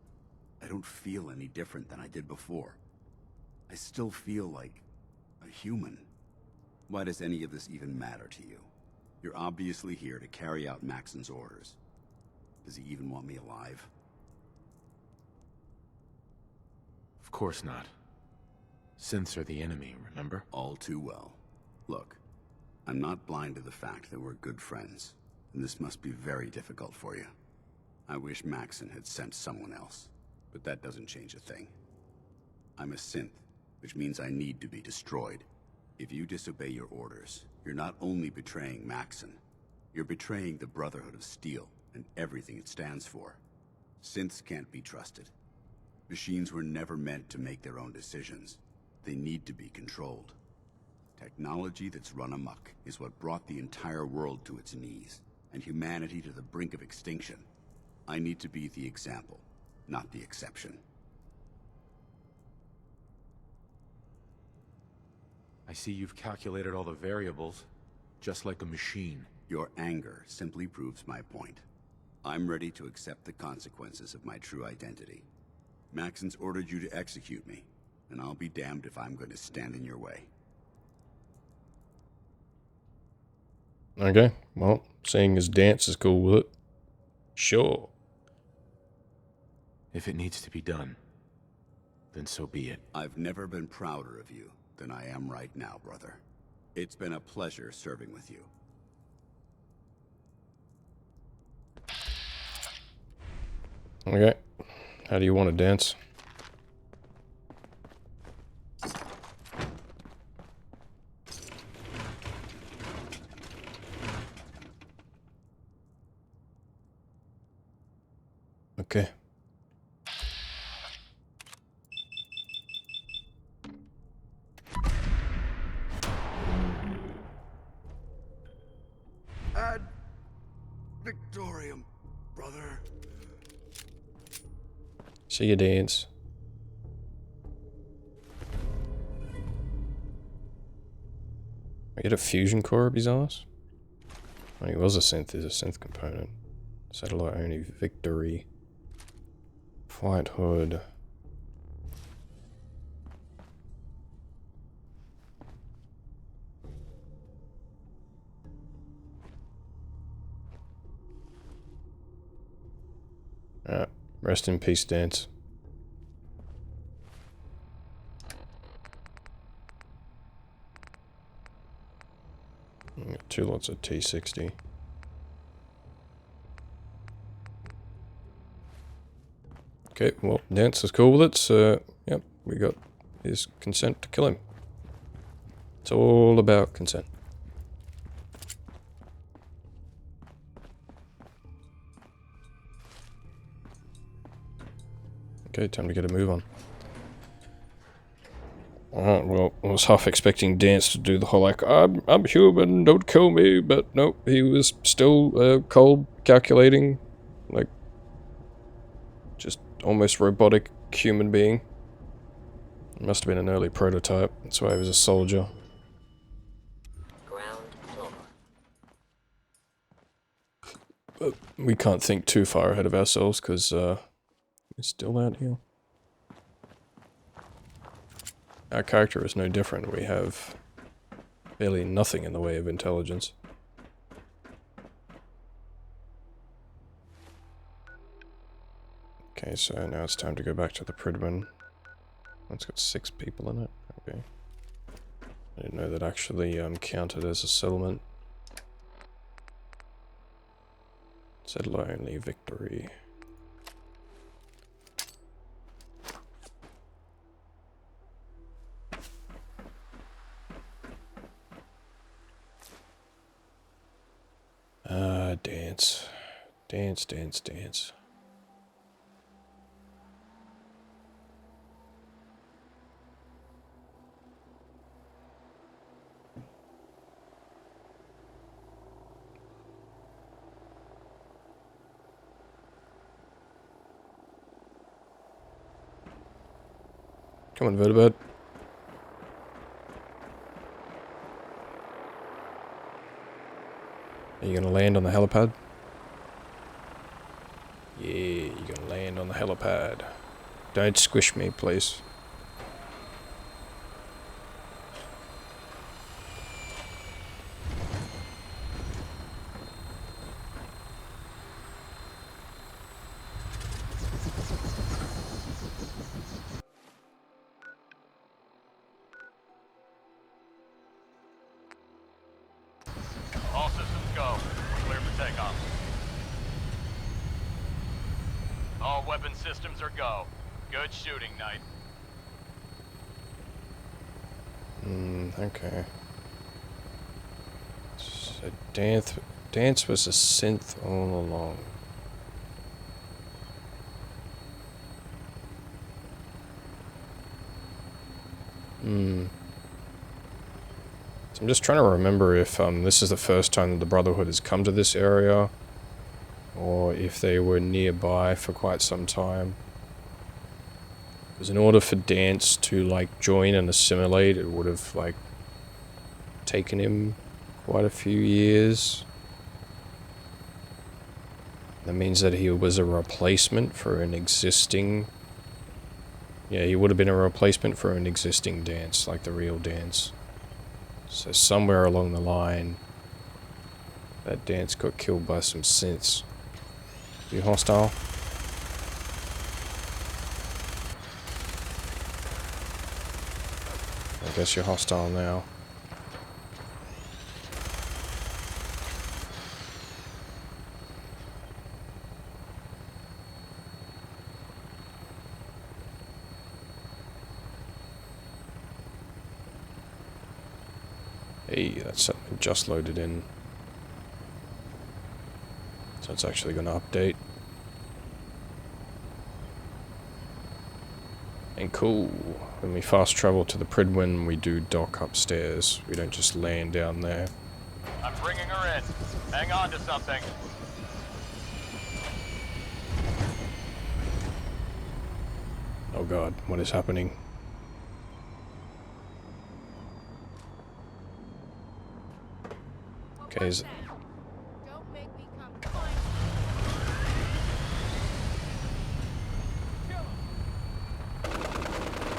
I don't feel any different than I did before. I still feel like a human. Why does any of this even matter to you? You're obviously here to carry out Maxon's orders. Does he even want me alive? Of course not. Synths are the enemy, remember? All too well. Look, I'm not blind to the fact that we're good friends, and this must be very difficult for you. I wish Maxon had sent someone else, but that doesn't change a thing. I'm a synth, which means I need to be destroyed. If you disobey your orders, you're not only betraying Maxon, you're betraying the Brotherhood of Steel and everything it stands for. Synths can't be trusted. Machines were never meant to make their own decisions. They need to be controlled. Technology that's run amok is what brought the entire world to its knees, and humanity to the brink of extinction. I need to be the example, not the exception. I see you've calculated all the variables, just like a machine. Your anger simply proves my point. I'm ready to accept the consequences of my true identity. Maxon's ordered you to execute me, and I'll be damned if I'm going to stand in your way. Okay, well, seeing as Dance is cool with it, sure. If it needs to be done, then so be it. I've never been prouder of you than I am right now, brother. It's been a pleasure serving with you. Okay, how do you want to dance? Okay. Ad Victorium, brother. See you, Dance. I get a fusion core up his ass? Oh, he was a synth, he's a synth component. Satellite only victory. Flight hood. Rest in peace, Dance. Got 2 lots of T60. Okay, well, Dance is cool with it, so, yep, we got his consent to kill him. It's all about consent. Okay, time to get a move on. Alright, well, I was half expecting Dance to do the whole, like, I'm human, don't kill me, but nope, he was still cold, calculating, like, just almost robotic human being. Must have been an early prototype, that's why he was a soldier. Ground floor. But we can't think too far ahead of ourselves, because, we're still out here. Our character is no different. We have barely nothing in the way of intelligence. Okay, so now it's time to go back to the Pridman. It's got 6 people in it. Okay. I didn't know that actually counted as a settlement. Settler only victory. Dance. Dance, dance, dance. Come on, Vertibird. Are you gonna land on the helipad? Yeah, you're gonna land on the helipad. Don't squish me, please. All systems go. Clear for takeoff. All weapon systems are go. Good shooting, Knight. Okay. So Dance was a synth all along. So I'm just trying to remember if this is the first time that the Brotherhood has come to this area, or if they were nearby for quite some time. Because in order for Dance to like join and assimilate, it would have like taken him quite a few years. That means that he was a replacement for an existing... Yeah, he would have been a replacement for an existing Dance, like the real Dance. So somewhere along the line, that Dance got killed by some synths. You hostile? I guess you're hostile now. Hey, that's something just loaded in. So it's actually going to update. And cool. When we fast travel to the Pridwin, we do dock upstairs. We don't just land down there. I'm bringing her in. Hang on to something. Oh god, what is happening? Okay, is it...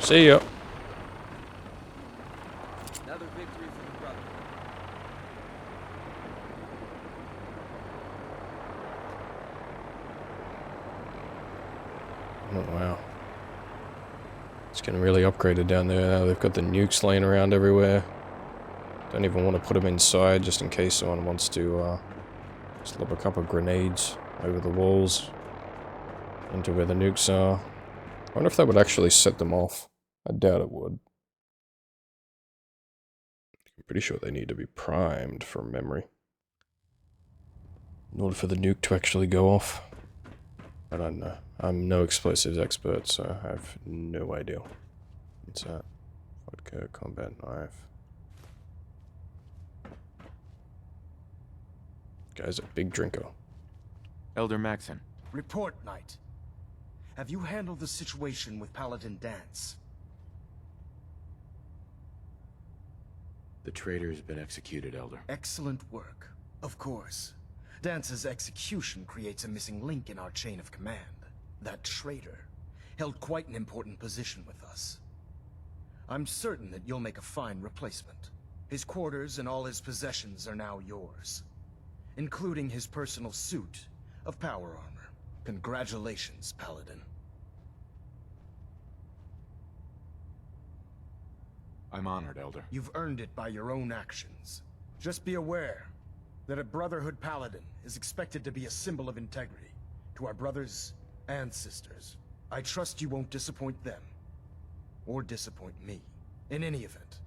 See ya. Another victory for the brother. Oh wow. It's getting really upgraded down there now. They've got the nukes laying around everywhere. Don't even want to put them inside just in case someone wants to just lob a couple of grenades over the walls into where the nukes are. I wonder if that would actually set them off. I doubt it would. I'm pretty sure they need to be primed from memory in order for the nuke to actually go off. I don't know. I'm no explosives expert, so I have no idea. What's that? Vodka, combat knife. Guy's a big drinker. Elder Maxon. Report, Knight. Have you handled the situation with Paladin Dance? The traitor has been executed, Elder. Excellent work. Of course. Dance's execution creates a missing link in our chain of command. That traitor held quite an important position with us. I'm certain that you'll make a fine replacement. His quarters and all his possessions are now yours, including his personal suit of power armor. Congratulations, Paladin. I'm honored, Elder. You've earned it by your own actions. Just be aware that a Brotherhood Paladin is expected to be a symbol of integrity to our brothers and sisters. I trust you won't disappoint them, or disappoint me. In any event,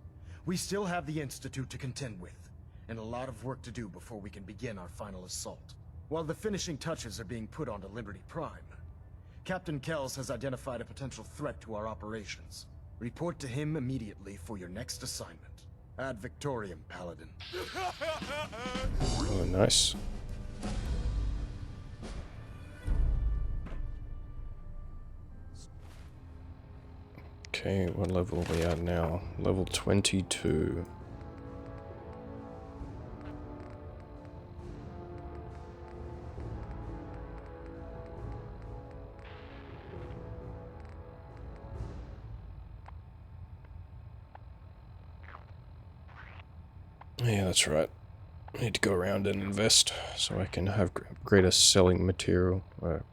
we still have the Institute to contend with, and a lot of work to do before we can begin our final assault. While the finishing touches are being put onto Liberty Prime, Captain Kells has identified a potential threat to our operations. Report to him immediately for your next assignment. Ad Victoriam, Paladin. Oh, nice. Okay, what level are we at now? Level 22. Yeah, that's right. I need to go around and invest so I can have greater selling material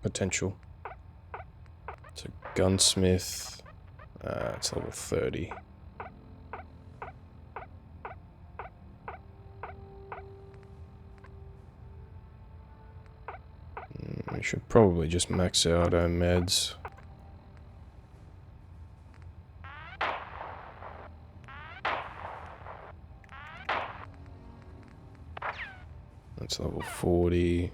potential. It's a gunsmith. It's level 30. We should probably just max out our meds. That's level 40.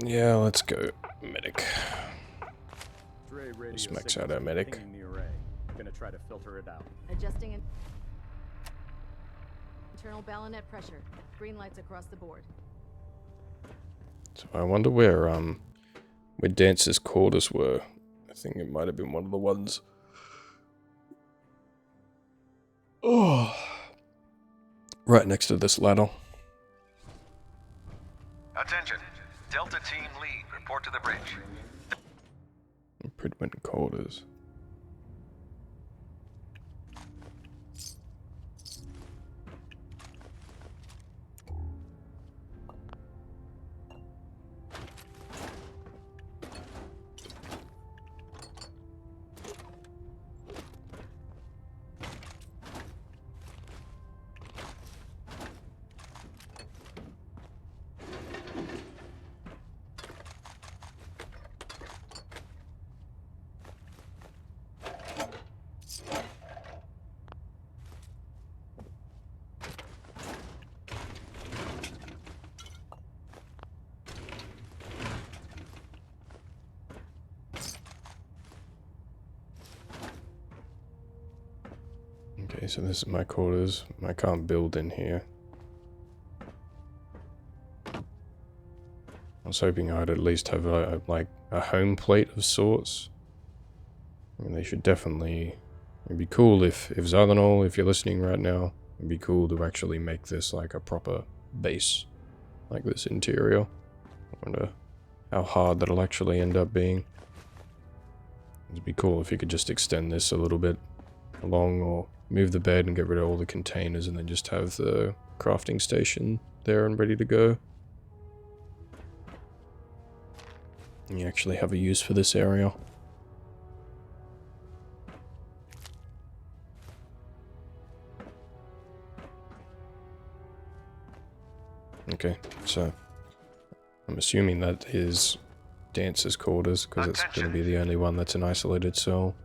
Yeah, let's go medic. Let's max out our medic. Gonna try to filter it out. Adjusting internal bayonet pressure. Green lights across the board. So I wonder where Dance's quarters were. I think it might have been one of the ones. Oh, right next to this ladder. Attention. Delta Team Lead, report to the bridge. Pridwin quarters. Okay, so this is my quarters. I can't build in here. I was hoping I'd at least have like a home plate of sorts. I mean, they should definitely... It'd be cool if Zardanol, if you're listening right now, it'd be cool to actually make this like a proper base. Like this interior. I wonder how hard that'll actually end up being. It'd be cool if you could just extend this a little bit along, or move the bed and get rid of all the containers and then just have the crafting station there and ready to go. And you actually have a use for this area. Okay, so I'm assuming that is Dance's quarters, because it's going to be the only one that's an isolated cell.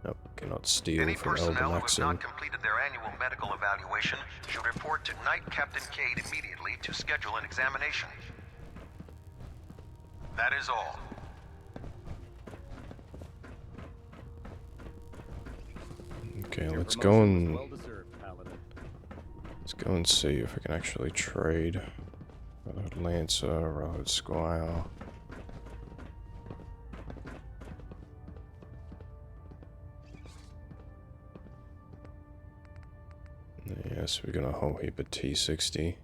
Nope, cannot steal Any from personnel Elder who have Maxim. not completed their annual medical evaluation should report to Knight Captain Cade immediately to schedule an examination. That is all. Okay, let's go and see if I can actually trade. Brotherhood Lancer, Brotherhood Squire. Yes, we got a whole heap of T60.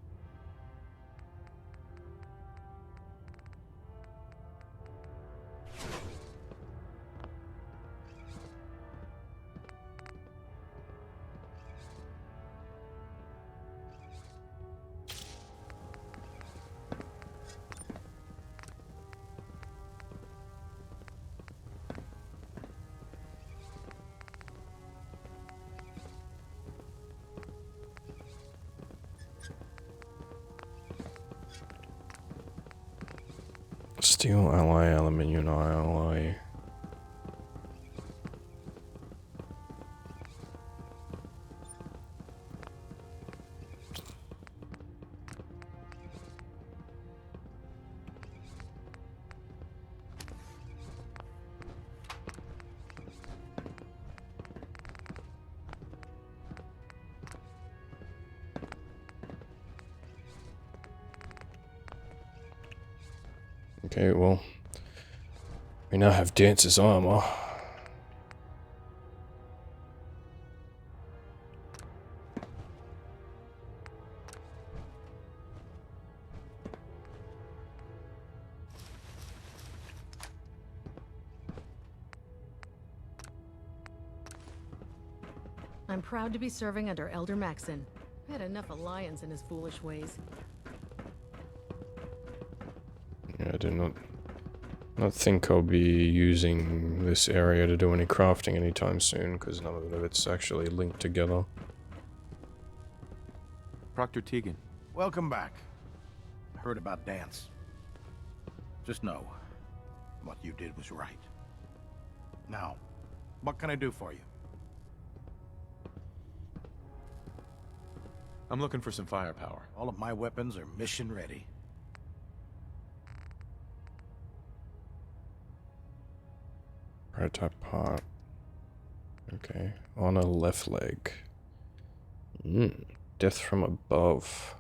Steel alloy, aluminium alloy. Okay, well, we now have Dance's armor. I'm proud to be serving under Elder Maxon. Had enough of Lions and his foolish ways. Yeah, I do not think I'll be using this area to do any crafting anytime soon, because none of it's actually linked together. Proctor Tegan. Welcome back. I heard about Dance. Just know, what you did was right. Now, what can I do for you? I'm looking for some firepower. All of my weapons are mission ready. Prototype part. Okay. On a left leg. Death from above.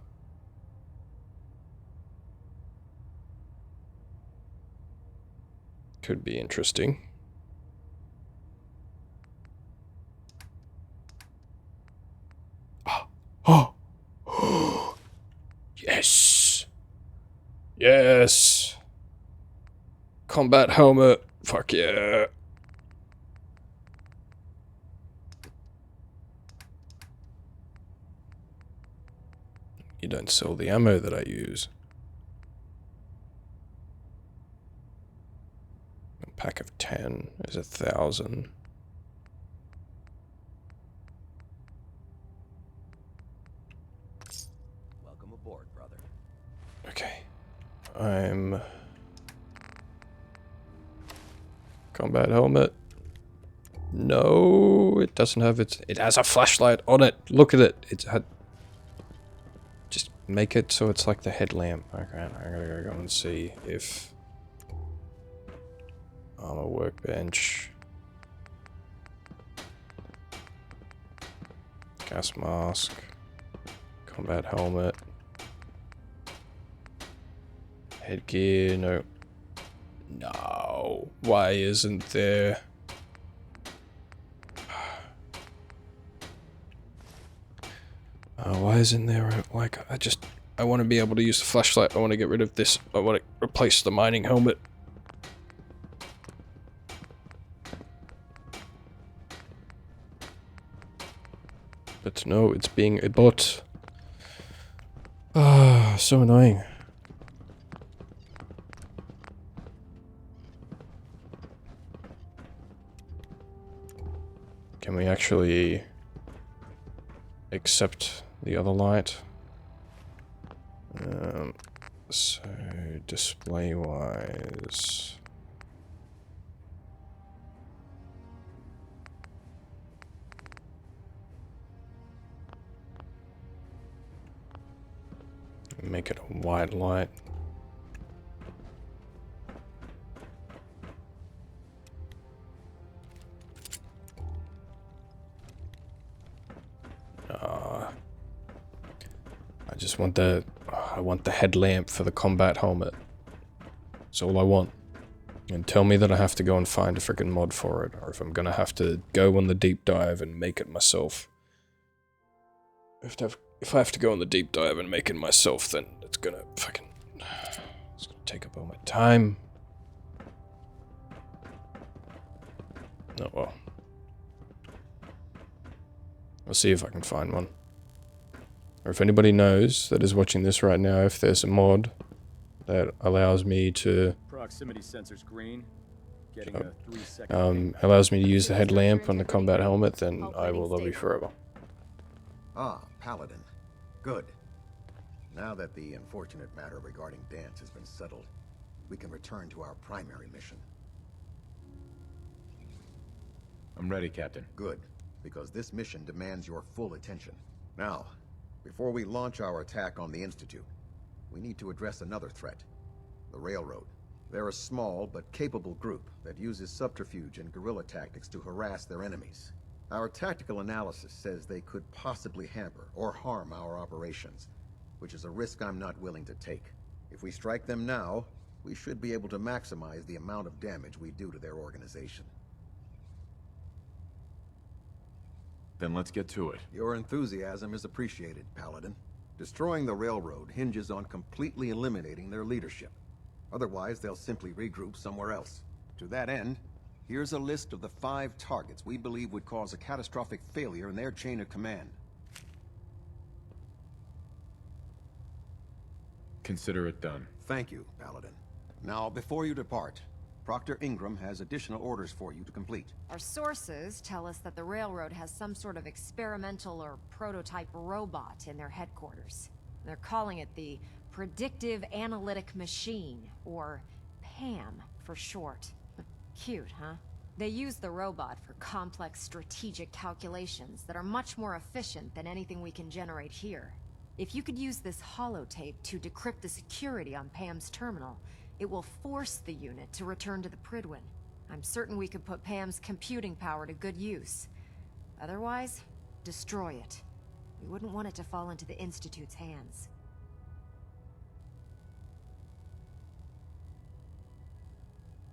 Could be interesting. Oh! Yes! Yes! Combat helmet! Fuck yeah! You don't sell the ammo that I use. A pack of 10 is 1,000. Welcome aboard, brother. Okay. I'm... Combat helmet. No, it doesn't have it. It has a flashlight on it. Look at it. It's had... Just make it so it's like the headlamp. Okay, I gotta go and see if... Armor workbench. Gas mask. Combat helmet. Headgear, no. No. Why isn't there? Why isn't there like, I want to be able to use the flashlight. I want to get rid of this. I want to replace the mining helmet. But no, it's being a bot. Ah, so annoying. Can we actually accept the other light? So display wise. Make it a white light. I just want I want the headlamp for the combat helmet. That's all I want. And tell me that I have to go and find a freaking mod for it, or if I'm gonna have to go on the deep dive and make it myself. If I have to go on the deep dive and make it myself, then it's gonna take up all my time. Oh well. I'll see if I can find one. Or if anybody knows that is watching this right now, if there's a mod that allows me to Proximity sensor's green. Getting a 3-second. allows me to use the headlamp on the combat helmet, then I will love you forever. Ah, Paladin. Good. Now that the unfortunate matter regarding Dance has been settled, we can return to our primary mission. I'm ready, Captain. Good, because this mission demands your full attention. Now, before we launch our attack on the Institute, we need to address another threat. The Railroad. They're a small but capable group that uses subterfuge and guerrilla tactics to harass their enemies. Our tactical analysis says they could possibly hamper or harm our operations, which is a risk I'm not willing to take. If we strike them now, we should be able to maximize the amount of damage we do to their organization. Then let's get to it. Your enthusiasm is appreciated, Paladin. Destroying the railroad hinges on completely eliminating their leadership. Otherwise, they'll simply regroup somewhere else. To that end, here's a list of the 5 targets we believe would cause a catastrophic failure in their chain of command. Consider it done. Thank you, Paladin. Now, before you depart, Proctor Ingram has additional orders for you to complete. Our sources tell us that the railroad has some sort of experimental or prototype robot in their headquarters. They're calling it the Predictive Analytic Machine, or PAM for short. Cute, huh? They use the robot for complex strategic calculations that are much more efficient than anything we can generate here. If you could use this holotape to decrypt the security on Pam's terminal, it will force the unit to return to the Pridwin. I'm certain we could put Pam's computing power to good use. Otherwise, destroy it. We wouldn't want it to fall into the Institute's hands.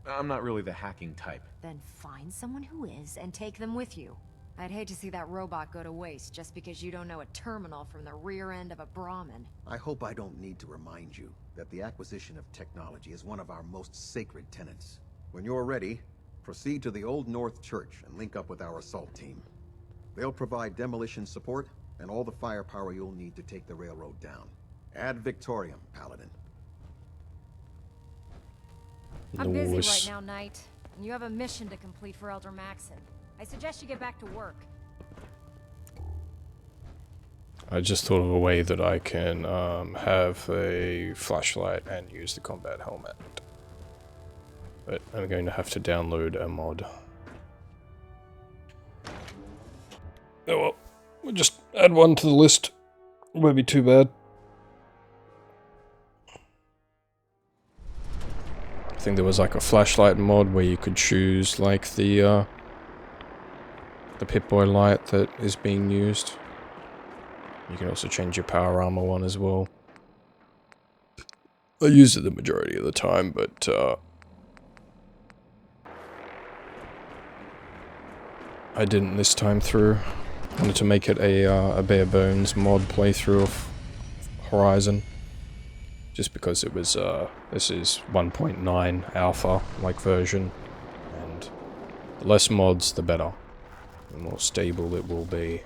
I'm not really the hacking type. Then find someone who is and take them with you. I'd hate to see that robot go to waste just because you don't know a terminal from the rear end of a Brahmin. I hope I don't need to remind you that the acquisition of technology is one of our most sacred tenets. When you're ready, proceed to the Old North Church and link up with our assault team. They'll provide demolition support and all the firepower you'll need to take the railroad down. Ad Victoriam, Paladin. I'm busy right now, Knight, and you have a mission to complete for Elder Maxon. I suggest you get back to work. I just thought of a way that I can have a flashlight and use the combat helmet. But I'm going to have to download a mod. Oh well, we'll just add one to the list. Won't be too bad. I think there was like a flashlight mod where you could choose like the Pip-Boy light that is being used. You can also change your power armor one as well. I use it the majority of the time, but I didn't this time through. I wanted to make it a bare bones mod playthrough of Horizon. Just because it was, this is 1.9 alpha, like, version. And the less mods, the better. The more stable it will be.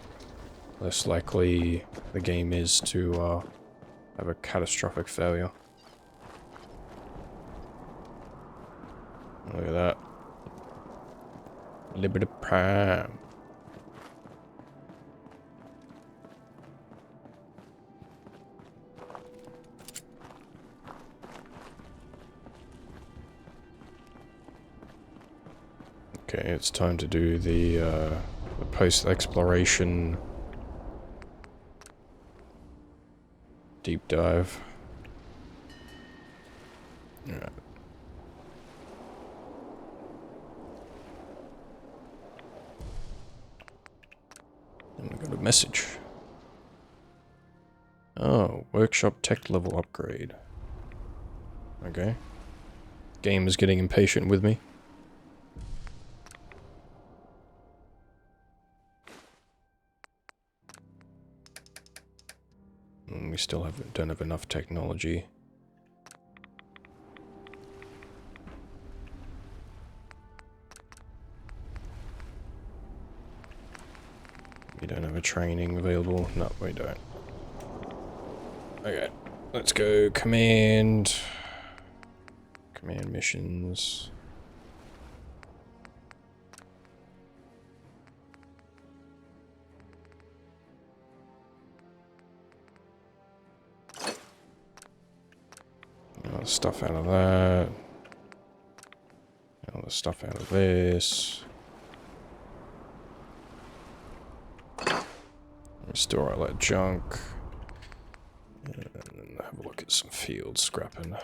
Less likely the game is to, have a catastrophic failure. Look at that. Liberty Prime. Okay, it's time to do the post-exploration deep dive. Alright. Then we got a message. Oh, workshop tech level upgrade. Okay. Game is getting impatient with me. We still don't have enough technology. We don't have a training available. No, we don't. Okay, let's go command. Command missions. All the stuff out of that. All the stuff out of this. Restore all that junk. And then have a look at some field scrapping.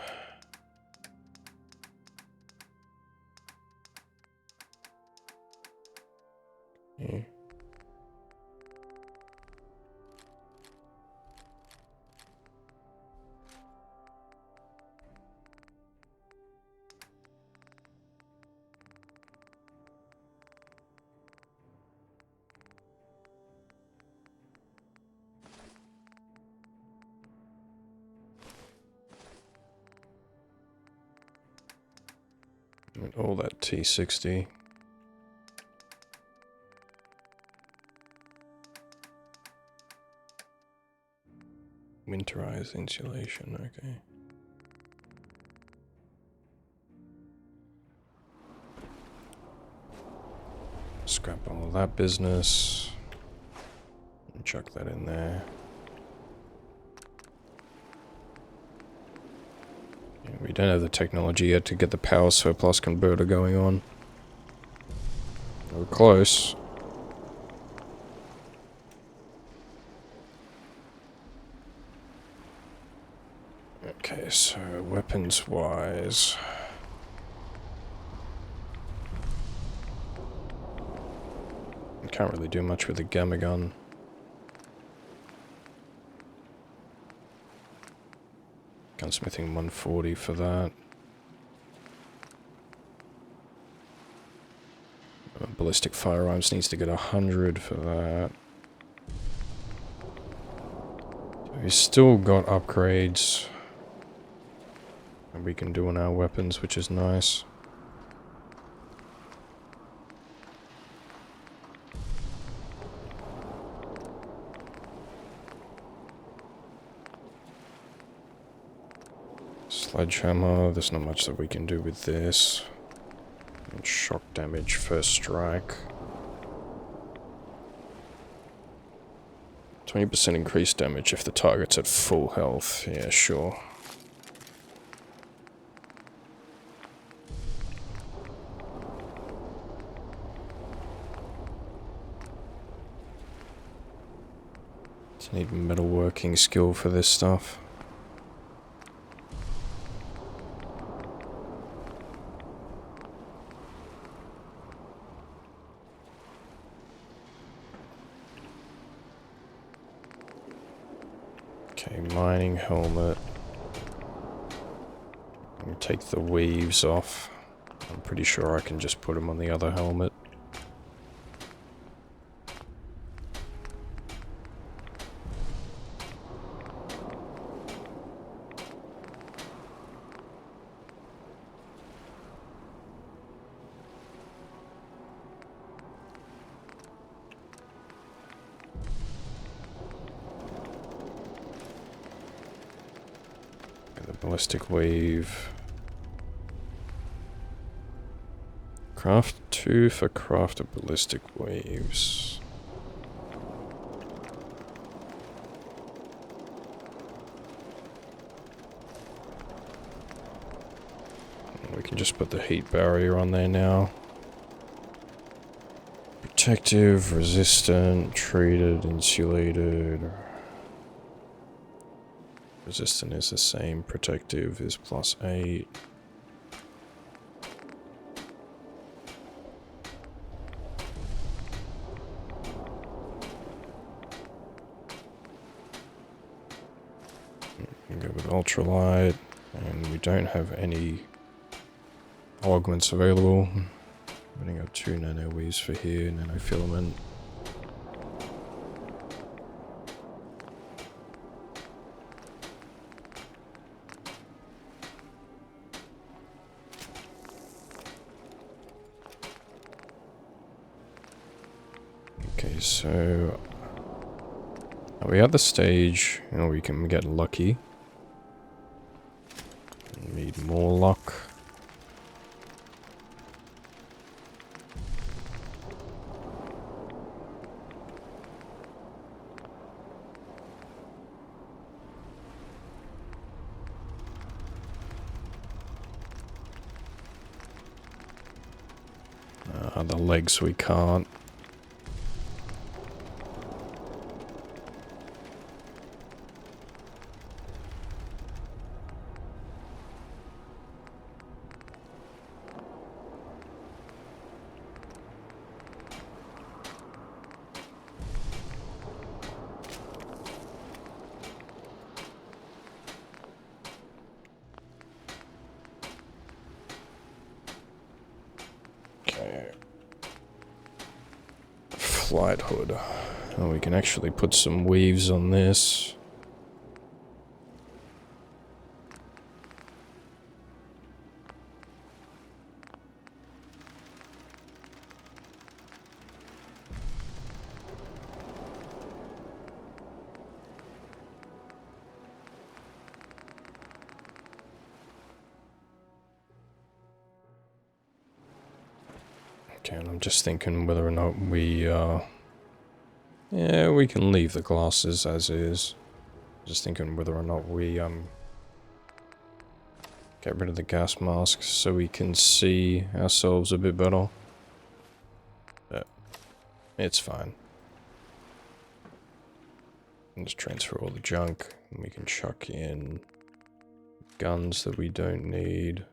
Yeah. And all that T60. Winterized insulation, okay. Scrap all of that business. And chuck that in there. Yeah, we don't have the technology yet to get the power surplus converter going on. We're close. Okay, so weapons-wise... Can't really do much with the gamma gun. Gunsmithing 140 for that. Ballistic firearms needs to get 100 for that. We've still got upgrades that we can do on our weapons, which is nice. Sledgehammer, there's not much that we can do with this. And shock damage, first strike. 20% increased damage if the target's at full health. Yeah, sure. Just need metalworking skill for this stuff. Okay, mining helmet. I'm gonna take the weaves off. I'm pretty sure I can just put them on the other helmet. Ballistic wave. Craft 2 for crafted ballistic waves. We can just put the heat barrier on there now. Protective, resistant, treated, insulated. Resistant is the same, protective is +8. We go with ultralight, and we don't have any augments available. I've only got 2 nano weaves for here, nano filament. Okay, so are we at the stage, you know, we can get lucky? We need more luck. The legs we can't. Flight hood. Oh, we can actually put some weaves on this. Okay, and I'm just thinking whether or not we, yeah, we can leave the glasses as is. Just thinking whether or not we, get rid of the gas masks so we can see ourselves a bit better. It's fine. And just transfer all the junk, and we can chuck in guns that we don't need.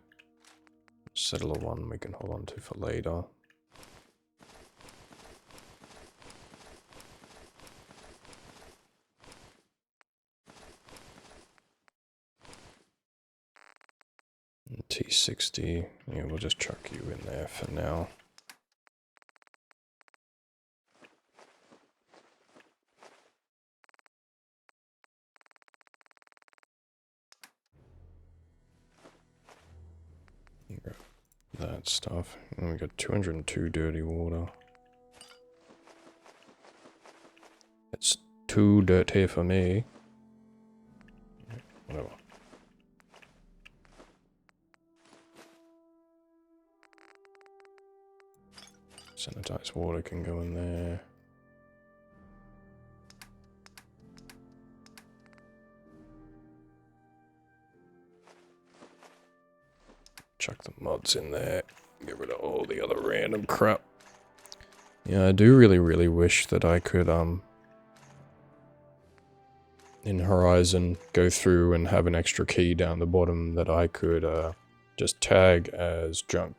Settler one we can hold on to for later. T60, yeah, we'll just chuck you in there for now. That stuff. And we got 202 dirty water. It's too dirty for me. Whatever. Sanitized water can go in there. Chuck the mods in there. Get rid of all the other random crap. Yeah, I do really wish that I could, in Horizon, go through and have an extra key down the bottom that I could, just tag as junk.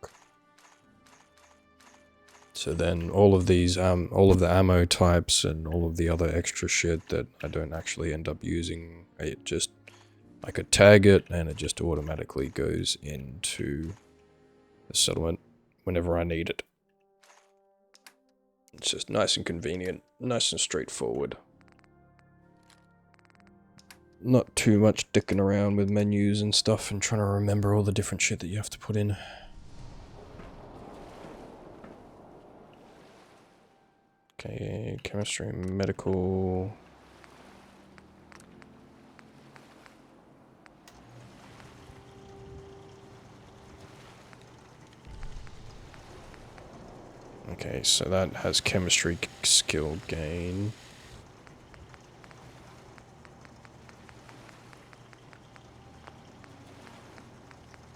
So then all of these, all of the ammo types and all of the other extra shit that I don't actually end up using, I could tag it and it just automatically goes into the settlement whenever I need it. It's just nice and convenient, nice and straightforward. Not too much dicking around with menus and stuff and trying to remember all the different shit that you have to put in. Okay, chemistry, medical. Okay, so that has chemistry skill gain.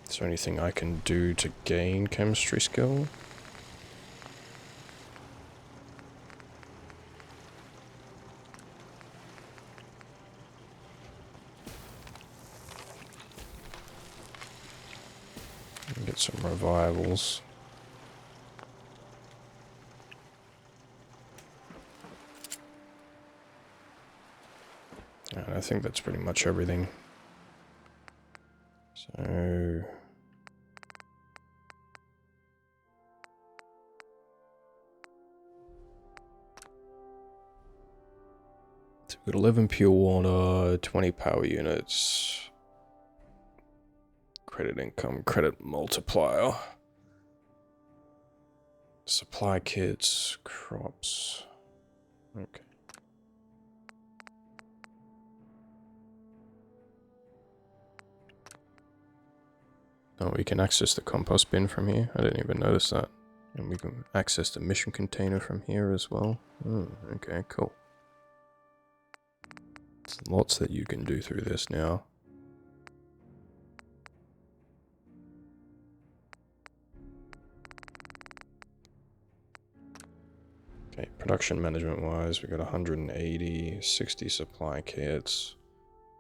Is there anything I can do to gain chemistry skill? Get some revivals. And I think that's pretty much everything. So we've got 11 pure water, 20 power units. Credit income, credit multiplier. Supply kits, crops. Okay. Oh, we can access the compost bin from here. I didn't even notice that. And we can access the mission container from here as well. Oh, okay, cool. There's lots that you can do through this now. Okay, production management wise, we got 180, 60 supply kits,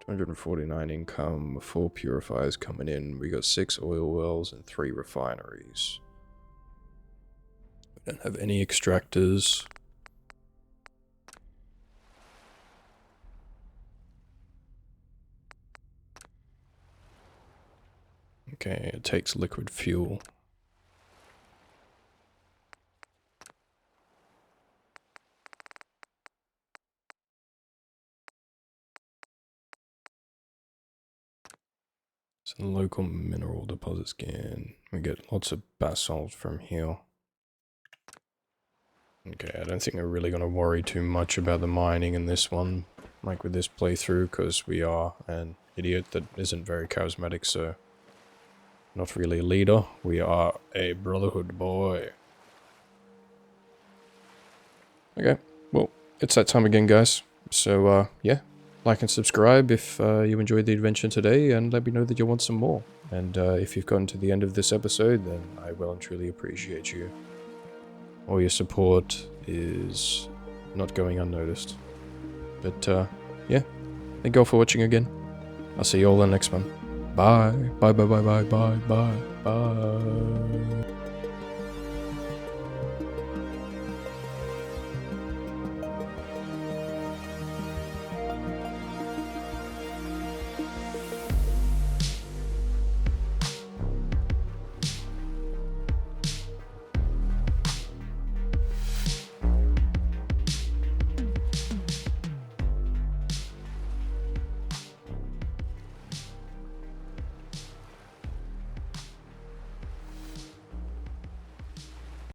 249 income, 4 purifiers coming in. We got 6 oil wells and 3 refineries. We don't have any extractors. Okay, it takes liquid fuel. So local mineral deposit scan. We get lots of basalt from here. Okay, I don't think we're really going to worry too much about the mining in this one, like with this playthrough, because we are an idiot that isn't very charismatic, so not really a leader. We are a brotherhood boy. Okay, well, it's that time again, guys. So, yeah, like and subscribe if you enjoyed the adventure today, and let me know that you want some more. And if you've gotten to the end of this episode, then I well and truly appreciate you. all your support is not going unnoticed. But, yeah. Thank you all for watching again. I'll see you all in the next one. Bye. Bye, bye, bye, bye, bye, bye, bye.